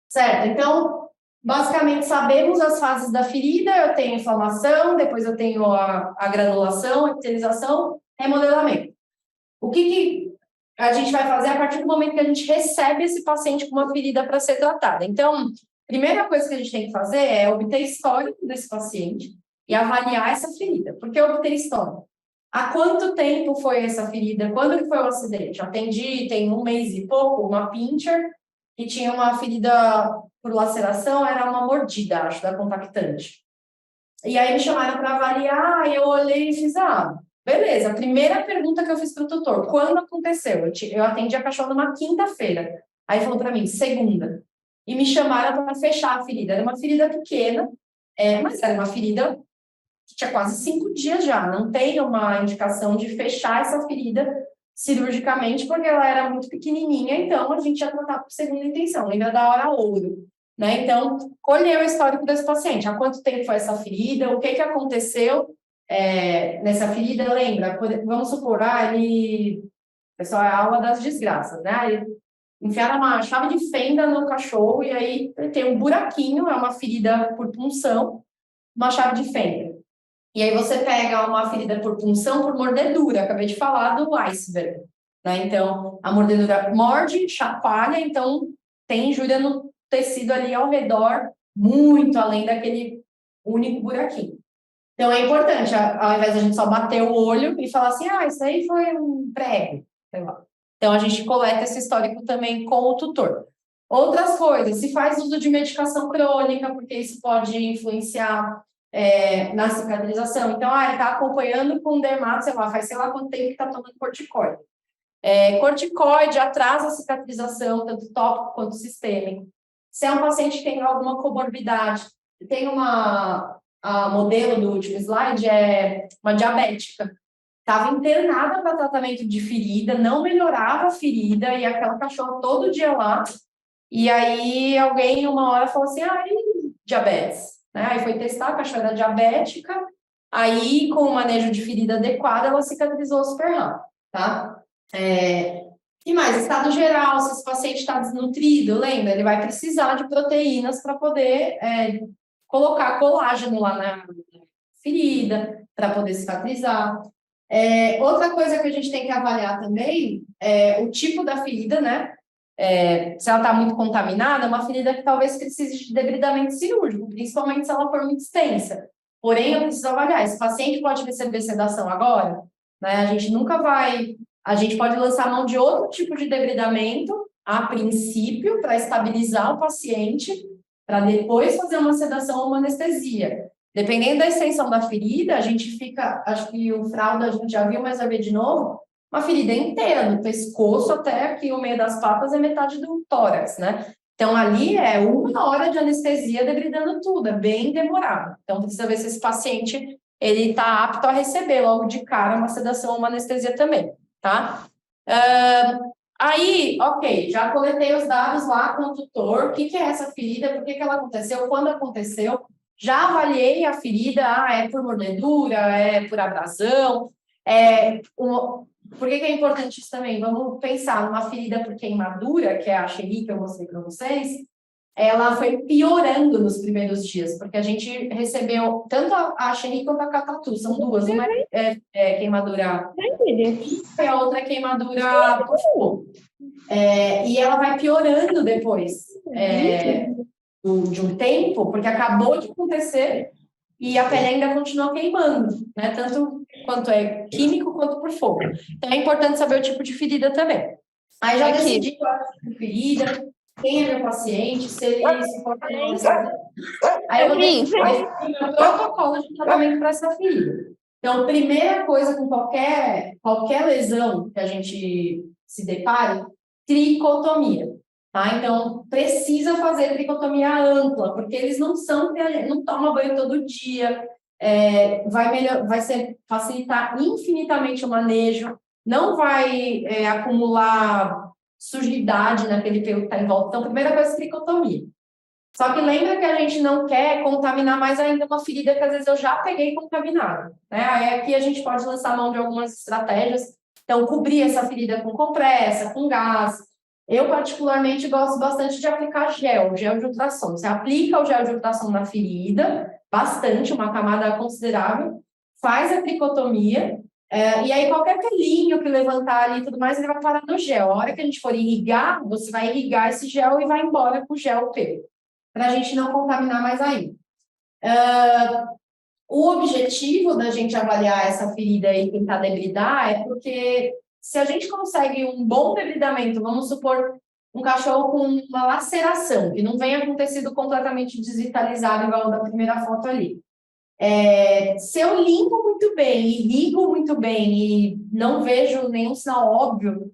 [SPEAKER 1] Certo? Então, basicamente, sabemos as fases da ferida, eu tenho inflamação, depois eu tenho a granulação, a epitelização, remodelamento. O que a gente vai fazer a partir do momento que a gente recebe esse paciente com uma ferida para ser tratada? Então, primeira coisa que a gente tem que fazer é obter histórico desse paciente e avaliar essa ferida. Por que obter histórico? Há quanto tempo foi essa ferida? Quando que foi o acidente? Atendi, tem 1 mês e pouco, uma pincher, que tinha uma ferida por laceração, era uma mordida, acho, da compactante. E aí me chamaram para avaliar, e eu olhei e fiz, beleza, a primeira pergunta que eu fiz para o tutor, quando aconteceu? Eu atendi a cachorra numa quinta-feira. Aí falou para mim, segunda. E me chamaram para fechar a ferida. Era uma ferida pequena, mas era uma ferida que tinha quase 5 dias já. Não tem uma indicação de fechar essa ferida cirurgicamente, porque ela era muito pequenininha, então a gente ia tratar por segunda intenção. Lembra da hora ouro, né? Então, colheu o histórico desse paciente. Há quanto tempo foi essa ferida? O que aconteceu nessa ferida? Lembra? Vamos supor, pessoal, é a aula das desgraças, né? Aí, enfiaram uma chave de fenda no cachorro e aí tem um buraquinho, é uma ferida por punção, uma chave de fenda. E aí você pega uma ferida por punção, por mordedura, acabei de falar do iceberg, né? Então, a mordedura morde, chacoalha, então tem injúria no tecido ali ao redor, muito além daquele único buraquinho. Então, é importante, ao invés de a gente só bater o olho e falar assim, isso aí foi um prego, sei lá. Então, a gente coleta esse histórico também com o tutor. Outras coisas, se faz uso de medicação crônica, porque isso pode influenciar na cicatrização. Então, ele está acompanhando com um dermato, faz sei lá quanto tempo que está tomando corticoide. Corticoide atrasa a cicatrização, tanto tópico quanto sistêmico. Se é um paciente que tem alguma comorbidade, tem a modelo do último slide, é uma diabética. Estava internada para tratamento de ferida, não melhorava a ferida, e aquela cachorra todo dia lá. E aí, alguém, uma hora, falou assim, diabetes. Né? Aí foi testar, a cachorra era diabética, aí, com o manejo de ferida adequado, ela cicatrizou super rápido, tá? E mais, estado geral, se esse paciente está desnutrido, lembra? Ele vai precisar de proteínas para poder colocar colágeno lá na ferida, para poder cicatrizar. Outra coisa que a gente tem que avaliar também é o tipo da ferida, né? Se ela está muito contaminada, é uma ferida que talvez precise de debridamento cirúrgico, principalmente se ela for muito extensa. Porém, eu preciso avaliar, esse paciente pode receber sedação agora? Né? A gente pode lançar mão de outro tipo de debridamento, a princípio, para estabilizar o paciente, para depois fazer uma sedação ou uma anestesia. Dependendo da extensão da ferida, a gente fica, acho que o fralda a gente já viu, mas vai ver de novo, uma ferida inteira, do pescoço até aqui o meio das patas é metade do tórax, né? Então, ali é 1 hora de anestesia debridando tudo, é bem demorado. Então, precisa ver se esse paciente ele está apto a receber logo de cara uma sedação ou uma anestesia também, tá? Aí, ok, já coletei os dados lá com o tutor, o que é essa ferida, por que ela aconteceu, quando aconteceu, já avaliei a ferida, é por mordedura, é por abrasão, por que é importante isso também? Vamos pensar numa ferida por queimadura, que é a Sherry que eu mostrei para vocês, ela foi piorando nos primeiros dias, porque a gente recebeu tanto a Xerri quanto a Catatu, são duas, uma é queimadura e a outra é queimadura por fogo. E ela vai piorando depois de um tempo, porque acabou de acontecer e a pele ainda continua queimando, né? Tanto quanto é químico quanto por fogo. Então é importante saber o tipo de ferida também. Aí já decidi qual é o tipo de ferida, quem é meu paciente, se ele se importa com anestesia. Aí eu vou decidir o meu protocolo de tratamento para essa ferida. Então, primeira coisa com qualquer lesão que a gente se depare, tricotomia. Tá? Então, precisa fazer tricotomia ampla, porque eles não tomam banho todo dia, vai facilitar infinitamente o manejo, não vai acumular sujidade naquele pelo que está em volta. Então, primeira coisa, tricotomia. Só que lembra que a gente não quer contaminar mais ainda uma ferida que às vezes eu já peguei contaminada, né? Aí aqui a gente pode lançar mão de algumas estratégias. Então, cobrir essa ferida com compressa, com gás. Eu, particularmente, gosto bastante de aplicar gel de ultrassom. Você aplica o gel de ultrassom na ferida, bastante, uma camada considerável, faz a tricotomia, e aí qualquer pelinho que levantar ali e tudo mais, ele vai parar no gel. A hora que a gente for irrigar, você vai irrigar esse gel e vai embora com o gel o pelo, para a gente não contaminar mais ainda. O objetivo da gente avaliar essa ferida e tentar debridar é porque se a gente consegue um bom debridamento, vamos supor um cachorro com uma laceração, que não venha acontecido completamente desvitalizado, igual da primeira foto ali. Se eu limpo muito bem, irrigo muito bem e não vejo nenhum sinal óbvio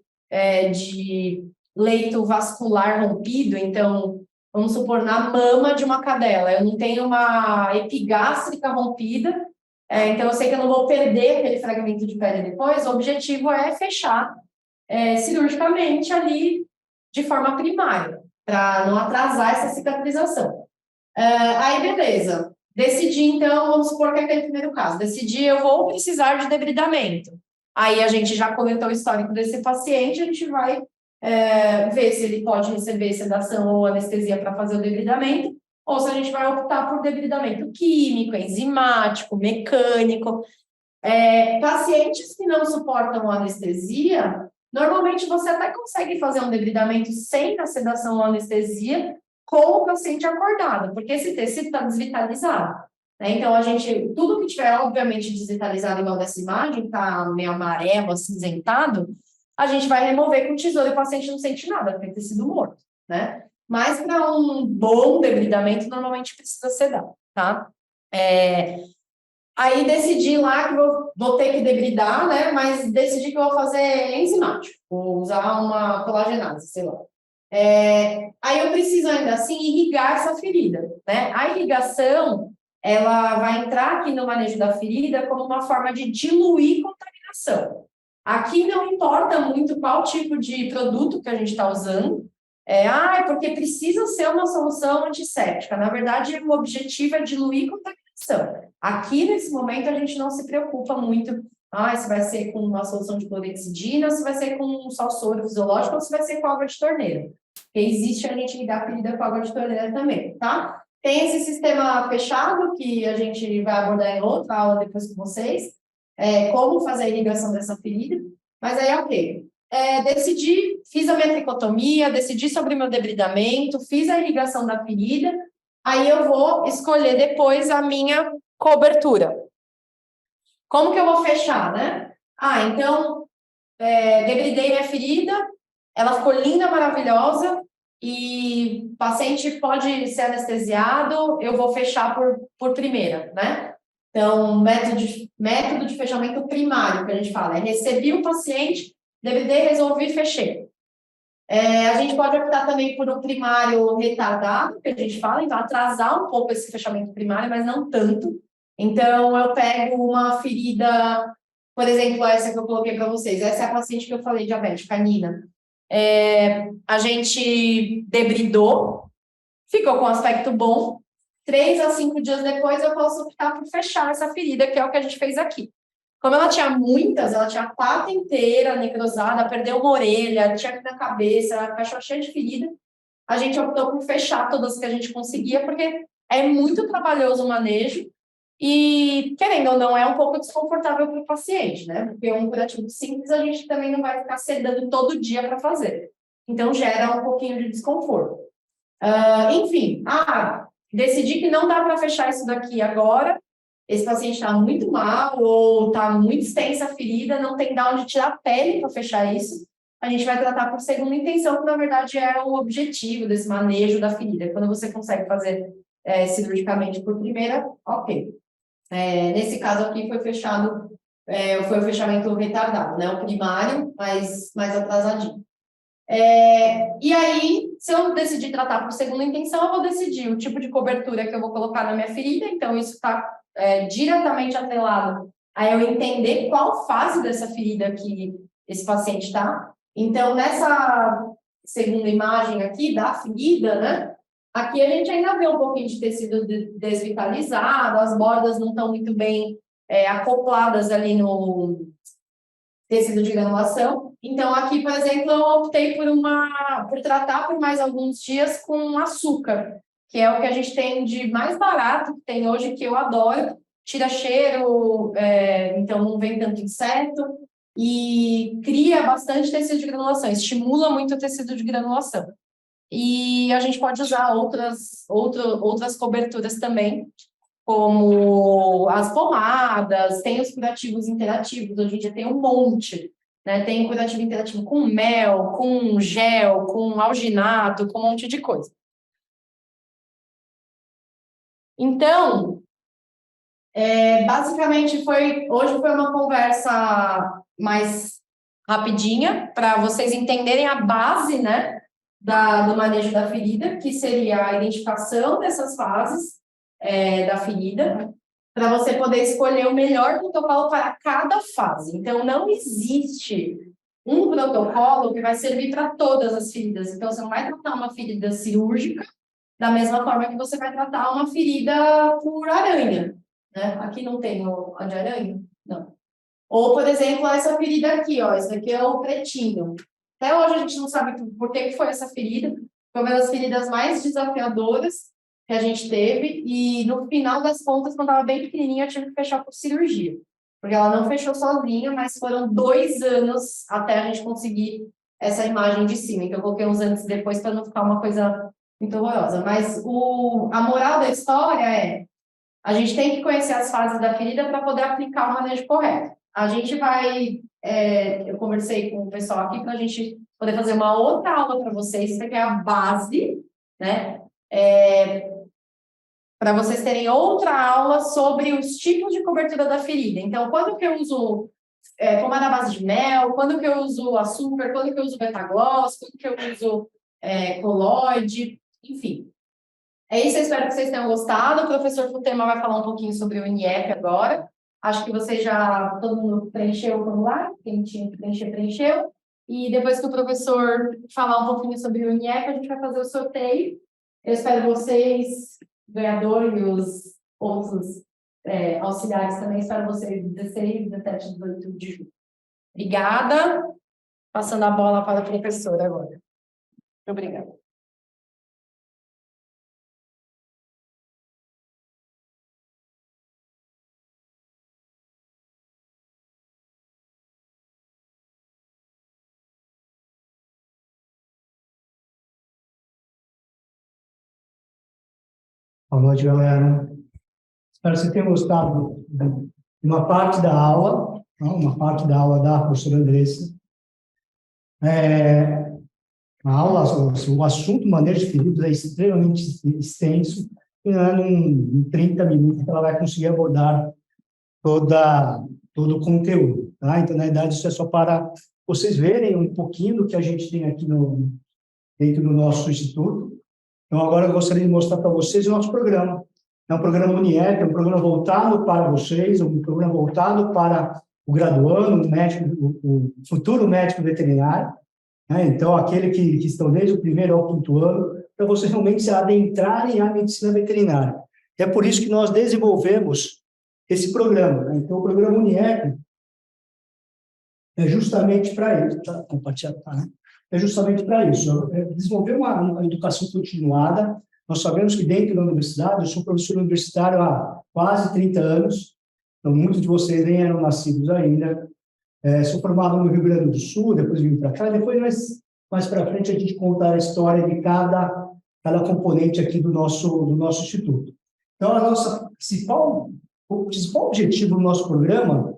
[SPEAKER 1] de leito vascular rompido, então, vamos supor, na mama de uma cadela, eu não tenho uma epigástrica rompida, então eu sei que eu não vou perder aquele fragmento de pele depois, o objetivo é fechar cirurgicamente ali de forma primária, para não atrasar essa cicatrização. Aí, beleza. Decidi, então, vamos supor que é aquele primeiro caso. Decidi, eu vou precisar de debridamento. Aí a gente já coletou o histórico desse paciente, a gente vai ver se ele pode receber sedação ou anestesia para fazer o debridamento, ou se a gente vai optar por debridamento químico, enzimático, mecânico. Pacientes que não suportam anestesia, normalmente você até consegue fazer um debridamento sem a sedação ou anestesia com o paciente acordado, porque esse tecido está desvitalizado. Né? Então, tudo que tiver, obviamente, desvitalizado, igual dessa imagem, está meio amarelo, acinzentado, a gente vai remover com tesoura e o paciente não sente nada, porque é tecido morto, né? Mas para um bom debridamento, normalmente precisa sedar, tá? Aí decidi lá que vou ter que debridar, né? Mas decidi que eu vou fazer enzimático, vou usar uma colagenase, sei lá. Aí eu preciso ainda assim irrigar essa ferida, né? A irrigação, ela vai entrar aqui no manejo da ferida como uma forma de diluir contaminação. Aqui não importa muito qual tipo de produto que a gente está usando, porque precisa ser uma solução antisséptica. Na verdade, o objetivo é diluir contaminação. Aqui, nesse momento, a gente não se preocupa muito se vai ser com uma solução de clorexidina, se vai ser com só soro fisiológico ou se vai ser com água de torneira. Porque existe a gente ligar a ferida com água de torneira também, tá? Tem esse sistema fechado que a gente vai abordar em outra aula depois com vocês, como fazer a irrigação dessa ferida, mas aí ok. Decidi, fiz a minha tricotomia, decidi sobre o meu debridamento, fiz a irrigação da ferida, aí eu vou escolher depois a minha cobertura. Como que eu vou fechar, né? Então, debridei minha ferida, ela ficou linda, maravilhosa, e o paciente pode ser anestesiado, eu vou fechar por primeira, né? Então, método de fechamento primário, que a gente fala, recebi o paciente, debridei, resolvi, fechei. A gente pode optar também por um primário retardado, que a gente fala, então atrasar um pouco esse fechamento primário, mas não tanto. Então, eu pego uma ferida, por exemplo, essa que eu coloquei para vocês, essa é a paciente que eu falei, diabética, Nina. A gente debridou, ficou com aspecto bom. 3 a 5 dias depois, eu posso optar por fechar essa ferida, que é o que a gente fez aqui. Como ela tinha muitas, ela tinha a pata inteira necrosada, perdeu uma orelha, tinha aqui na cabeça, a cachorra cheia de ferida. a gente optou por fechar todas que a gente conseguia, porque é muito trabalhoso o manejo e, querendo ou não, é um pouco desconfortável para o paciente, né? Porque um curativo simples a gente também não vai ficar sedando todo dia para fazer. Então, gera um pouquinho de desconforto. Enfim, decidi que não dá para fechar isso daqui agora, esse paciente está muito mal ou está muito extensa a ferida, não tem de onde tirar a pele para fechar isso, a gente vai tratar por segunda intenção, que na verdade é o objetivo desse manejo da ferida. Quando você consegue fazer cirurgicamente por primeira, ok. Nesse caso aqui foi fechado, foi o fechamento retardado, né? O primário, mais atrasadinho. E aí, se eu decidir tratar por segunda intenção, eu vou decidir o tipo de cobertura que eu vou colocar na minha ferida, então isso está diretamente atrelado a eu entender qual fase dessa ferida que esse paciente está. Então, nessa segunda imagem aqui da ferida, né? Aqui a gente ainda vê um pouquinho de tecido desvitalizado, as bordas não estão muito bem acopladas ali no tecido de granulação. Então, aqui, por exemplo, eu optei por tratar por mais alguns dias com açúcar, que é o que a gente tem de mais barato que tem hoje, que eu adoro. Tira cheiro, então não vem tanto inseto, e cria bastante tecido de granulação, estimula muito o tecido de granulação. E a gente pode usar outras coberturas também, como as pomadas, tem os curativos interativos, hoje em dia tem um monte, né? Tem curativo interativo com mel, com gel, com alginato, com um monte de coisa. Então, basicamente hoje foi uma conversa mais rapidinha, para vocês entenderem a base, né, do manejo da ferida, que seria a identificação dessas fases da ferida, para você poder escolher o melhor protocolo para cada fase. Então, não existe um protocolo que vai servir para todas as feridas. Então, você não vai tratar uma ferida cirúrgica da mesma forma que você vai tratar uma ferida por aranha, né? Aqui não tem a de aranha? Não. Ou, por exemplo, essa ferida aqui, ó, esse daqui é o pretinho. Até hoje a gente não sabe por que foi essa ferida. Foi uma das feridas mais desafiadoras que a gente teve, e no final das contas, quando estava bem pequenininha, eu tive que fechar por cirurgia, porque ela não fechou sozinha, mas foram 2 anos até a gente conseguir essa imagem de cima. Então, eu coloquei uns antes e depois para não ficar uma coisa muito horrorosa. Mas a moral da história é: a gente tem que conhecer as fases da ferida para poder aplicar o manejo correto. A gente vai... eu conversei com o pessoal aqui para a gente poder fazer uma outra aula para vocês, isso aqui é a base, né? Para vocês terem outra aula sobre os tipos de cobertura da ferida. Então, quando que eu uso pomada à base de mel, quando que eu uso açúcar, quando que eu uso beta-gloss, quando que eu uso colóide, enfim. É isso, eu espero que vocês tenham gostado. O professor Futema vai falar um pouquinho sobre o INIEP agora. Acho que vocês todo mundo preencheu o formulário, quem tinha que preencher, preencheu. E depois que o professor falar um pouquinho sobre o INIEP, a gente vai fazer o sorteio. Eu espero vocês, ganhador, e os outros auxiliares também, espero vocês 16, 17, 18 de julho. Obrigada. Passando a bola para o professor agora. Obrigada.
[SPEAKER 4] Boa noite, galera. Espero que vocês tenham gostado de uma parte da aula, da professora Andressa. A aula, o assunto manejo de feridas é extremamente extenso, e em 30 minutos ela vai conseguir abordar todo o conteúdo. Tá? Então, na verdade, isso é só para vocês verem um pouquinho do que a gente tem aqui dentro do nosso instituto. Então, agora eu gostaria de mostrar para vocês o nosso programa. É um programa UNIEP, é um programa voltado para vocês, um programa voltado para o graduando, o futuro médico veterinário, né? Então, aquele que estão desde o 1º ao 5º ano, para vocês realmente se adentrarem à medicina veterinária. É por isso que nós desenvolvemos esse programa, né? Então, o programa UNIEP é justamente para isso, tá? Compartilhar, tá, né? é justamente para isso, é desenvolver uma educação continuada. Nós sabemos que dentro da universidade, eu sou professor universitário há quase 30 anos, então muitos de vocês nem eram nascidos ainda. Sou formado no Rio Grande do Sul, depois vim para cá, depois mais para frente a gente contar a história de cada componente aqui do nosso instituto. Então, o principal objetivo do nosso programa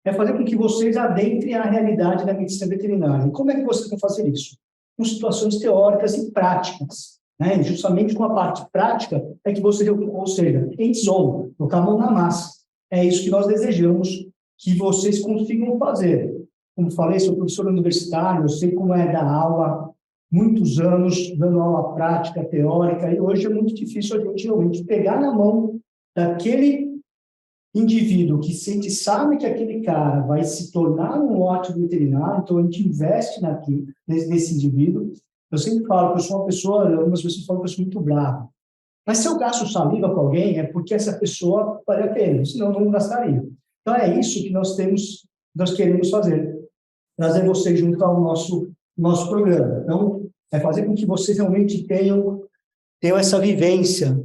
[SPEAKER 4] é fazer com que vocês adentrem a realidade da medicina veterinária. E como é que vocês vão fazer isso? Com situações teóricas e práticas. Né? E justamente com a parte prática é que vocês, ou seja, hands-on, colocar a mão na massa. É isso que nós desejamos que vocês consigam fazer. Como falei, sou professor universitário, eu sei como é dar aula, muitos anos dando aula prática, teórica, e hoje é muito difícil a gente realmente pegar na mão daquele indivíduo que sabe que aquele cara vai se tornar um ótimo veterinário, então a gente investe nesse indivíduo. Eu sempre falo que eu sou uma pessoa, algumas pessoas falam que eu sou muito bravo, mas se eu gasto saliva com alguém, é porque essa pessoa vale a pena, senão eu não gastaria. Então é isso que nós queremos fazer, trazer vocês junto ao nosso programa. Então, é fazer com que vocês realmente tenham essa vivência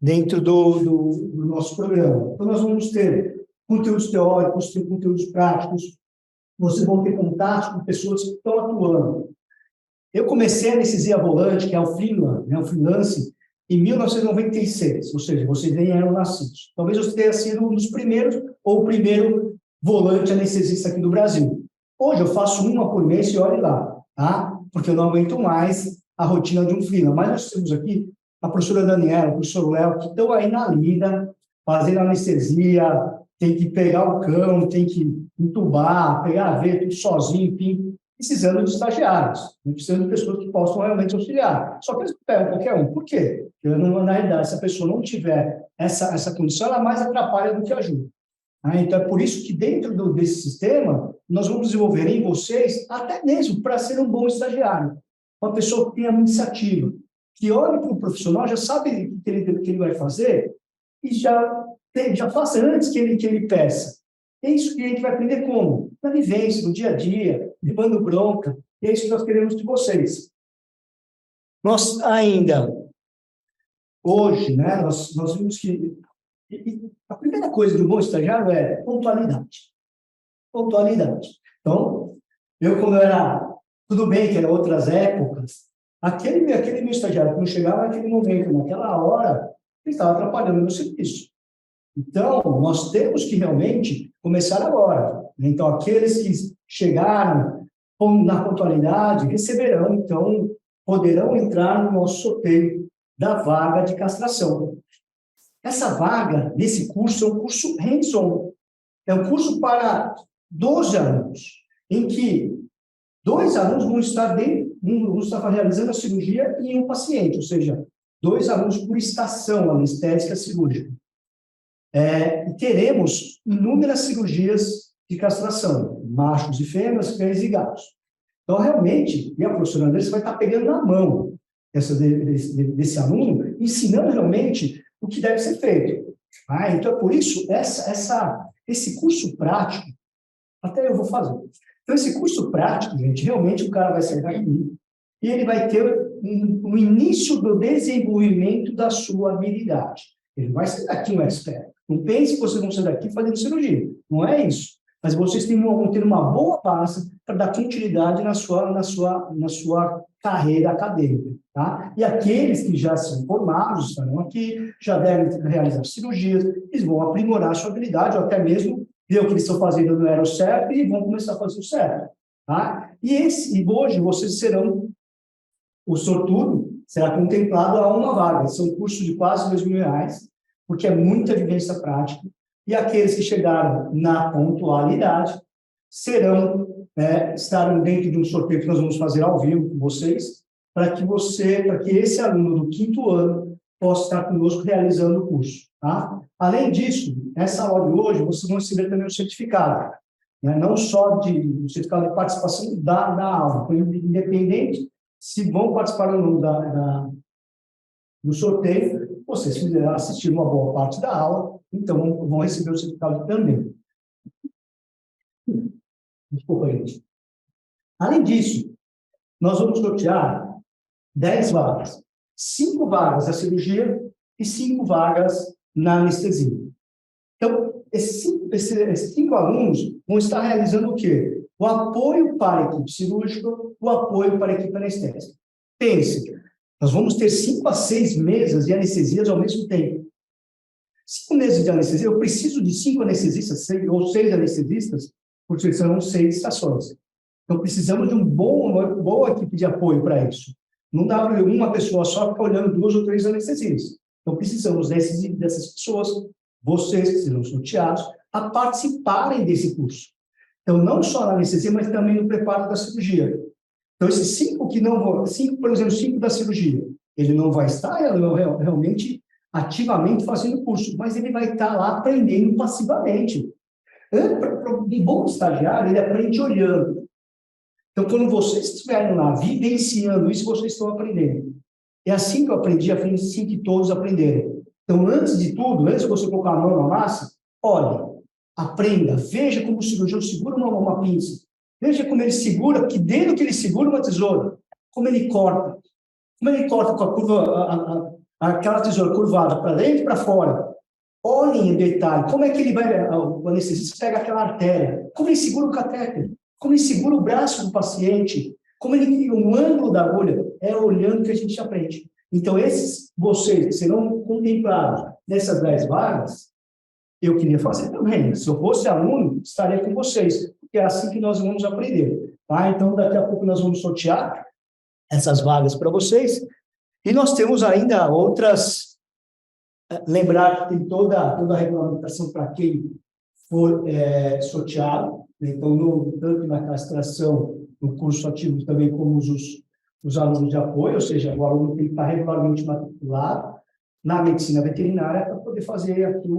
[SPEAKER 4] dentro do nosso programa. Então, nós vamos ter conteúdos teóricos, ter conteúdos práticos, vocês vão ter contato com pessoas que estão atuando. Eu comecei a anestesia volante, que é o freelance, em 1996, ou seja, vocês nem eram nascidos. Talvez eu tenha sido um dos primeiros, ou o primeiro volante anestesista aqui do Brasil. Hoje eu faço uma por mês e olhe lá, tá? Porque eu não aguento mais a rotina de um freelance. Mas nós temos aqui a professora Daniela, o professor Léo, que estão aí na lida, fazendo anestesia, tem que pegar o cão, tem que entubar, pegar a veia, tudo sozinho, enfim, precisando de estagiários, precisando de pessoas que possam realmente auxiliar. Só que eles pegam qualquer um. Por quê? Porque, na realidade, se a pessoa não tiver essa condição, ela mais atrapalha do que ajuda. Então, é por isso que dentro desse sistema, nós vamos desenvolver em vocês, até mesmo para ser um bom estagiário, uma pessoa que tenha iniciativa, que olhe para o profissional, já sabe o que ele vai fazer e já faça antes que ele peça. É isso que a gente vai aprender como? Na vivência, no dia a dia, levando bronca. E é isso que nós queremos de vocês. Nós ainda, hoje, né, nós vimos que a primeira coisa do bom estagiário é pontualidade. Pontualidade. Então, quando era, tudo bem que eram outras épocas, aquele meu estagiário, quando chegava naquele momento, naquela hora, ele estava atrapalhando o meu serviço. Então, nós temos que realmente começar agora. Então, aqueles que chegaram na pontualidade receberão, então, poderão entrar no nosso sorteio da vaga de castração. Essa vaga, nesse curso, é um curso hands-on. É um curso para 12 alunos, em que 2 alunos vão estar realizando a cirurgia em um paciente, ou seja, 2 alunos por estação anestésica cirúrgica. E teremos inúmeras cirurgias de castração, machos e fêmeas, cães e gatos. Então, realmente, e a professora Andressa vai estar pegando na mão desse aluno, ensinando realmente o que deve ser feito. Então, é por isso, esse curso prático, até eu vou fazer. Então, esse curso prático, gente, realmente o cara vai sair daqui e ele vai ter um início do desenvolvimento da sua habilidade. Ele vai sair daqui um expert. Não pense que vocês vão sair daqui fazendo cirurgia. Não é isso. Mas vocês vão ter uma boa base para dar continuidade na sua carreira acadêmica. Tá? E aqueles que já são formados, estarão aqui, já devem realizar cirurgias, eles vão aprimorar a sua habilidade, ou até mesmo ver o que eles estão fazendo não era o certo e vão começar a fazer o certo. Tá? E hoje vocês serão, o sortudo será contemplado a uma vaga. Esse é um curso de quase R$2.000, porque é muita vivência prática. E aqueles que chegaram na pontualidade estarão dentro de um sorteio que nós vamos fazer ao vivo com vocês, para que esse aluno do 5º ano possa estar conosco realizando o curso. Tá? Além disso, essa aula de hoje, vocês vão receber também o certificado, né? Não só o certificado de participação da aula, então, independente se vão participar ou não do sorteio, vocês fizeram assistir uma boa parte da aula, então vão receber o certificado também. Desculpa, gente. Além disso, nós vamos sortear 10 vagas. 5 vagas na cirurgia e 5 vagas na anestesia. Então, esses 5 alunos vão estar realizando o quê? O apoio para a equipe cirúrgica, o apoio para a equipe anestésica. Pense, nós vamos ter 5 a 6 mesas de anestesias ao mesmo tempo. 5 meses de anestesia, eu preciso de 5 anestesistas, ou 6 anestesistas, porque são 6 estações. Então, precisamos de uma boa equipe de apoio para isso. Não dá para uma pessoa só ficar olhando 2 ou 3 anestesias. Então, precisamos dessas pessoas, vocês que serão sorteados, a participarem desse curso. Então, não só na anestesia, mas também no preparo da cirurgia. Então, esses 5 que não vão, 5, por exemplo, 5 da cirurgia, ele não vai estar realmente ativamente fazendo curso, mas ele vai estar lá aprendendo passivamente. Um bom estagiário, ele aprende olhando. Então, quando vocês estiverem lá vivenciando isso, vocês estão aprendendo. É assim que eu aprendi, assim que todos aprenderem. Então, antes de tudo, antes de você colocar a mão na massa, olhe, aprenda, veja como o cirurgião segura uma pinça. Veja como ele segura, que dedo que ele segura uma tesoura. Como ele corta com a curva, aquela tesoura curvada para dentro e para fora. Olhem em detalhe, como é que ele vai, o anestesista pega aquela artéria, como ele segura o catéter, como ele segura o braço do paciente, como ele, o ângulo da agulha, é olhando que a gente aprende. Então, vocês que serão contemplados nessas 10 vagas, eu queria fazer também. Se eu fosse aluno, estaria com vocês, porque é assim que nós vamos aprender. Tá? Então, daqui a pouco nós vamos sortear essas vagas para vocês. E nós temos ainda outras. Lembrar que tem toda a regulamentação para quem for sorteado. Então, tanto na castração, no curso ativo, também como os alunos de apoio, ou seja, o aluno tem que estar regularmente matriculado na medicina veterinária para poder fazer aqui,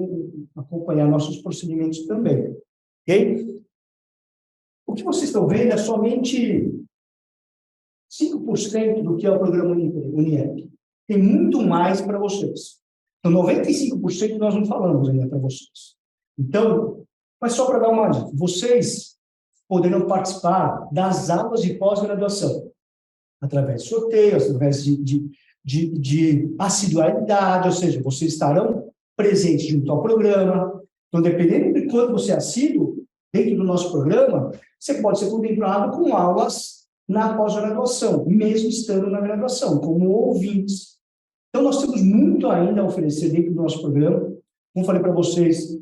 [SPEAKER 4] acompanhar nossos procedimentos também. Ok? O que vocês estão vendo é somente 5% do que é o programa Uniep. Tem muito mais para vocês. Então, 95% nós não falamos ainda para vocês. Então, mas só para dar uma dica, vocês poderão participar das aulas de pós-graduação, através de sorteios, através de assiduidade, ou seja, vocês estarão presentes junto ao programa. Então, dependendo de quanto você é assíduo, dentro do nosso programa, você pode ser contemplado com aulas na pós-graduação, mesmo estando na graduação, como ouvintes. Então, nós temos muito ainda a oferecer dentro do nosso programa. Como falei para vocês,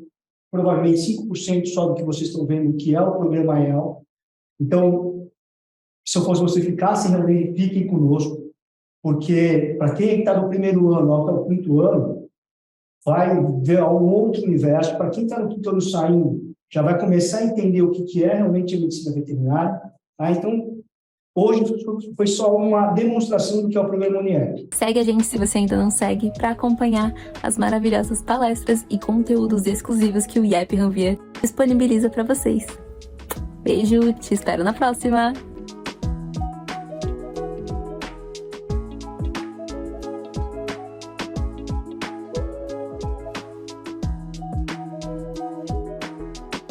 [SPEAKER 4] provavelmente 5% só do que vocês estão vendo que é o programa EL. Então, se eu fosse você, ficassem realmente, fiquem conosco, porque para quem está no primeiro ano até o 5º ano, vai ver um outro universo. Para quem está no 5º ano saindo, já vai começar a entender o que é realmente a medicina veterinária. Tá? Então, hoje foi só uma demonstração do que é o programa Uniep.
[SPEAKER 5] Segue a gente se você ainda não segue para acompanhar as maravilhosas palestras e conteúdos exclusivos que o IEP Ranvier disponibiliza para vocês. Beijo, te espero na próxima!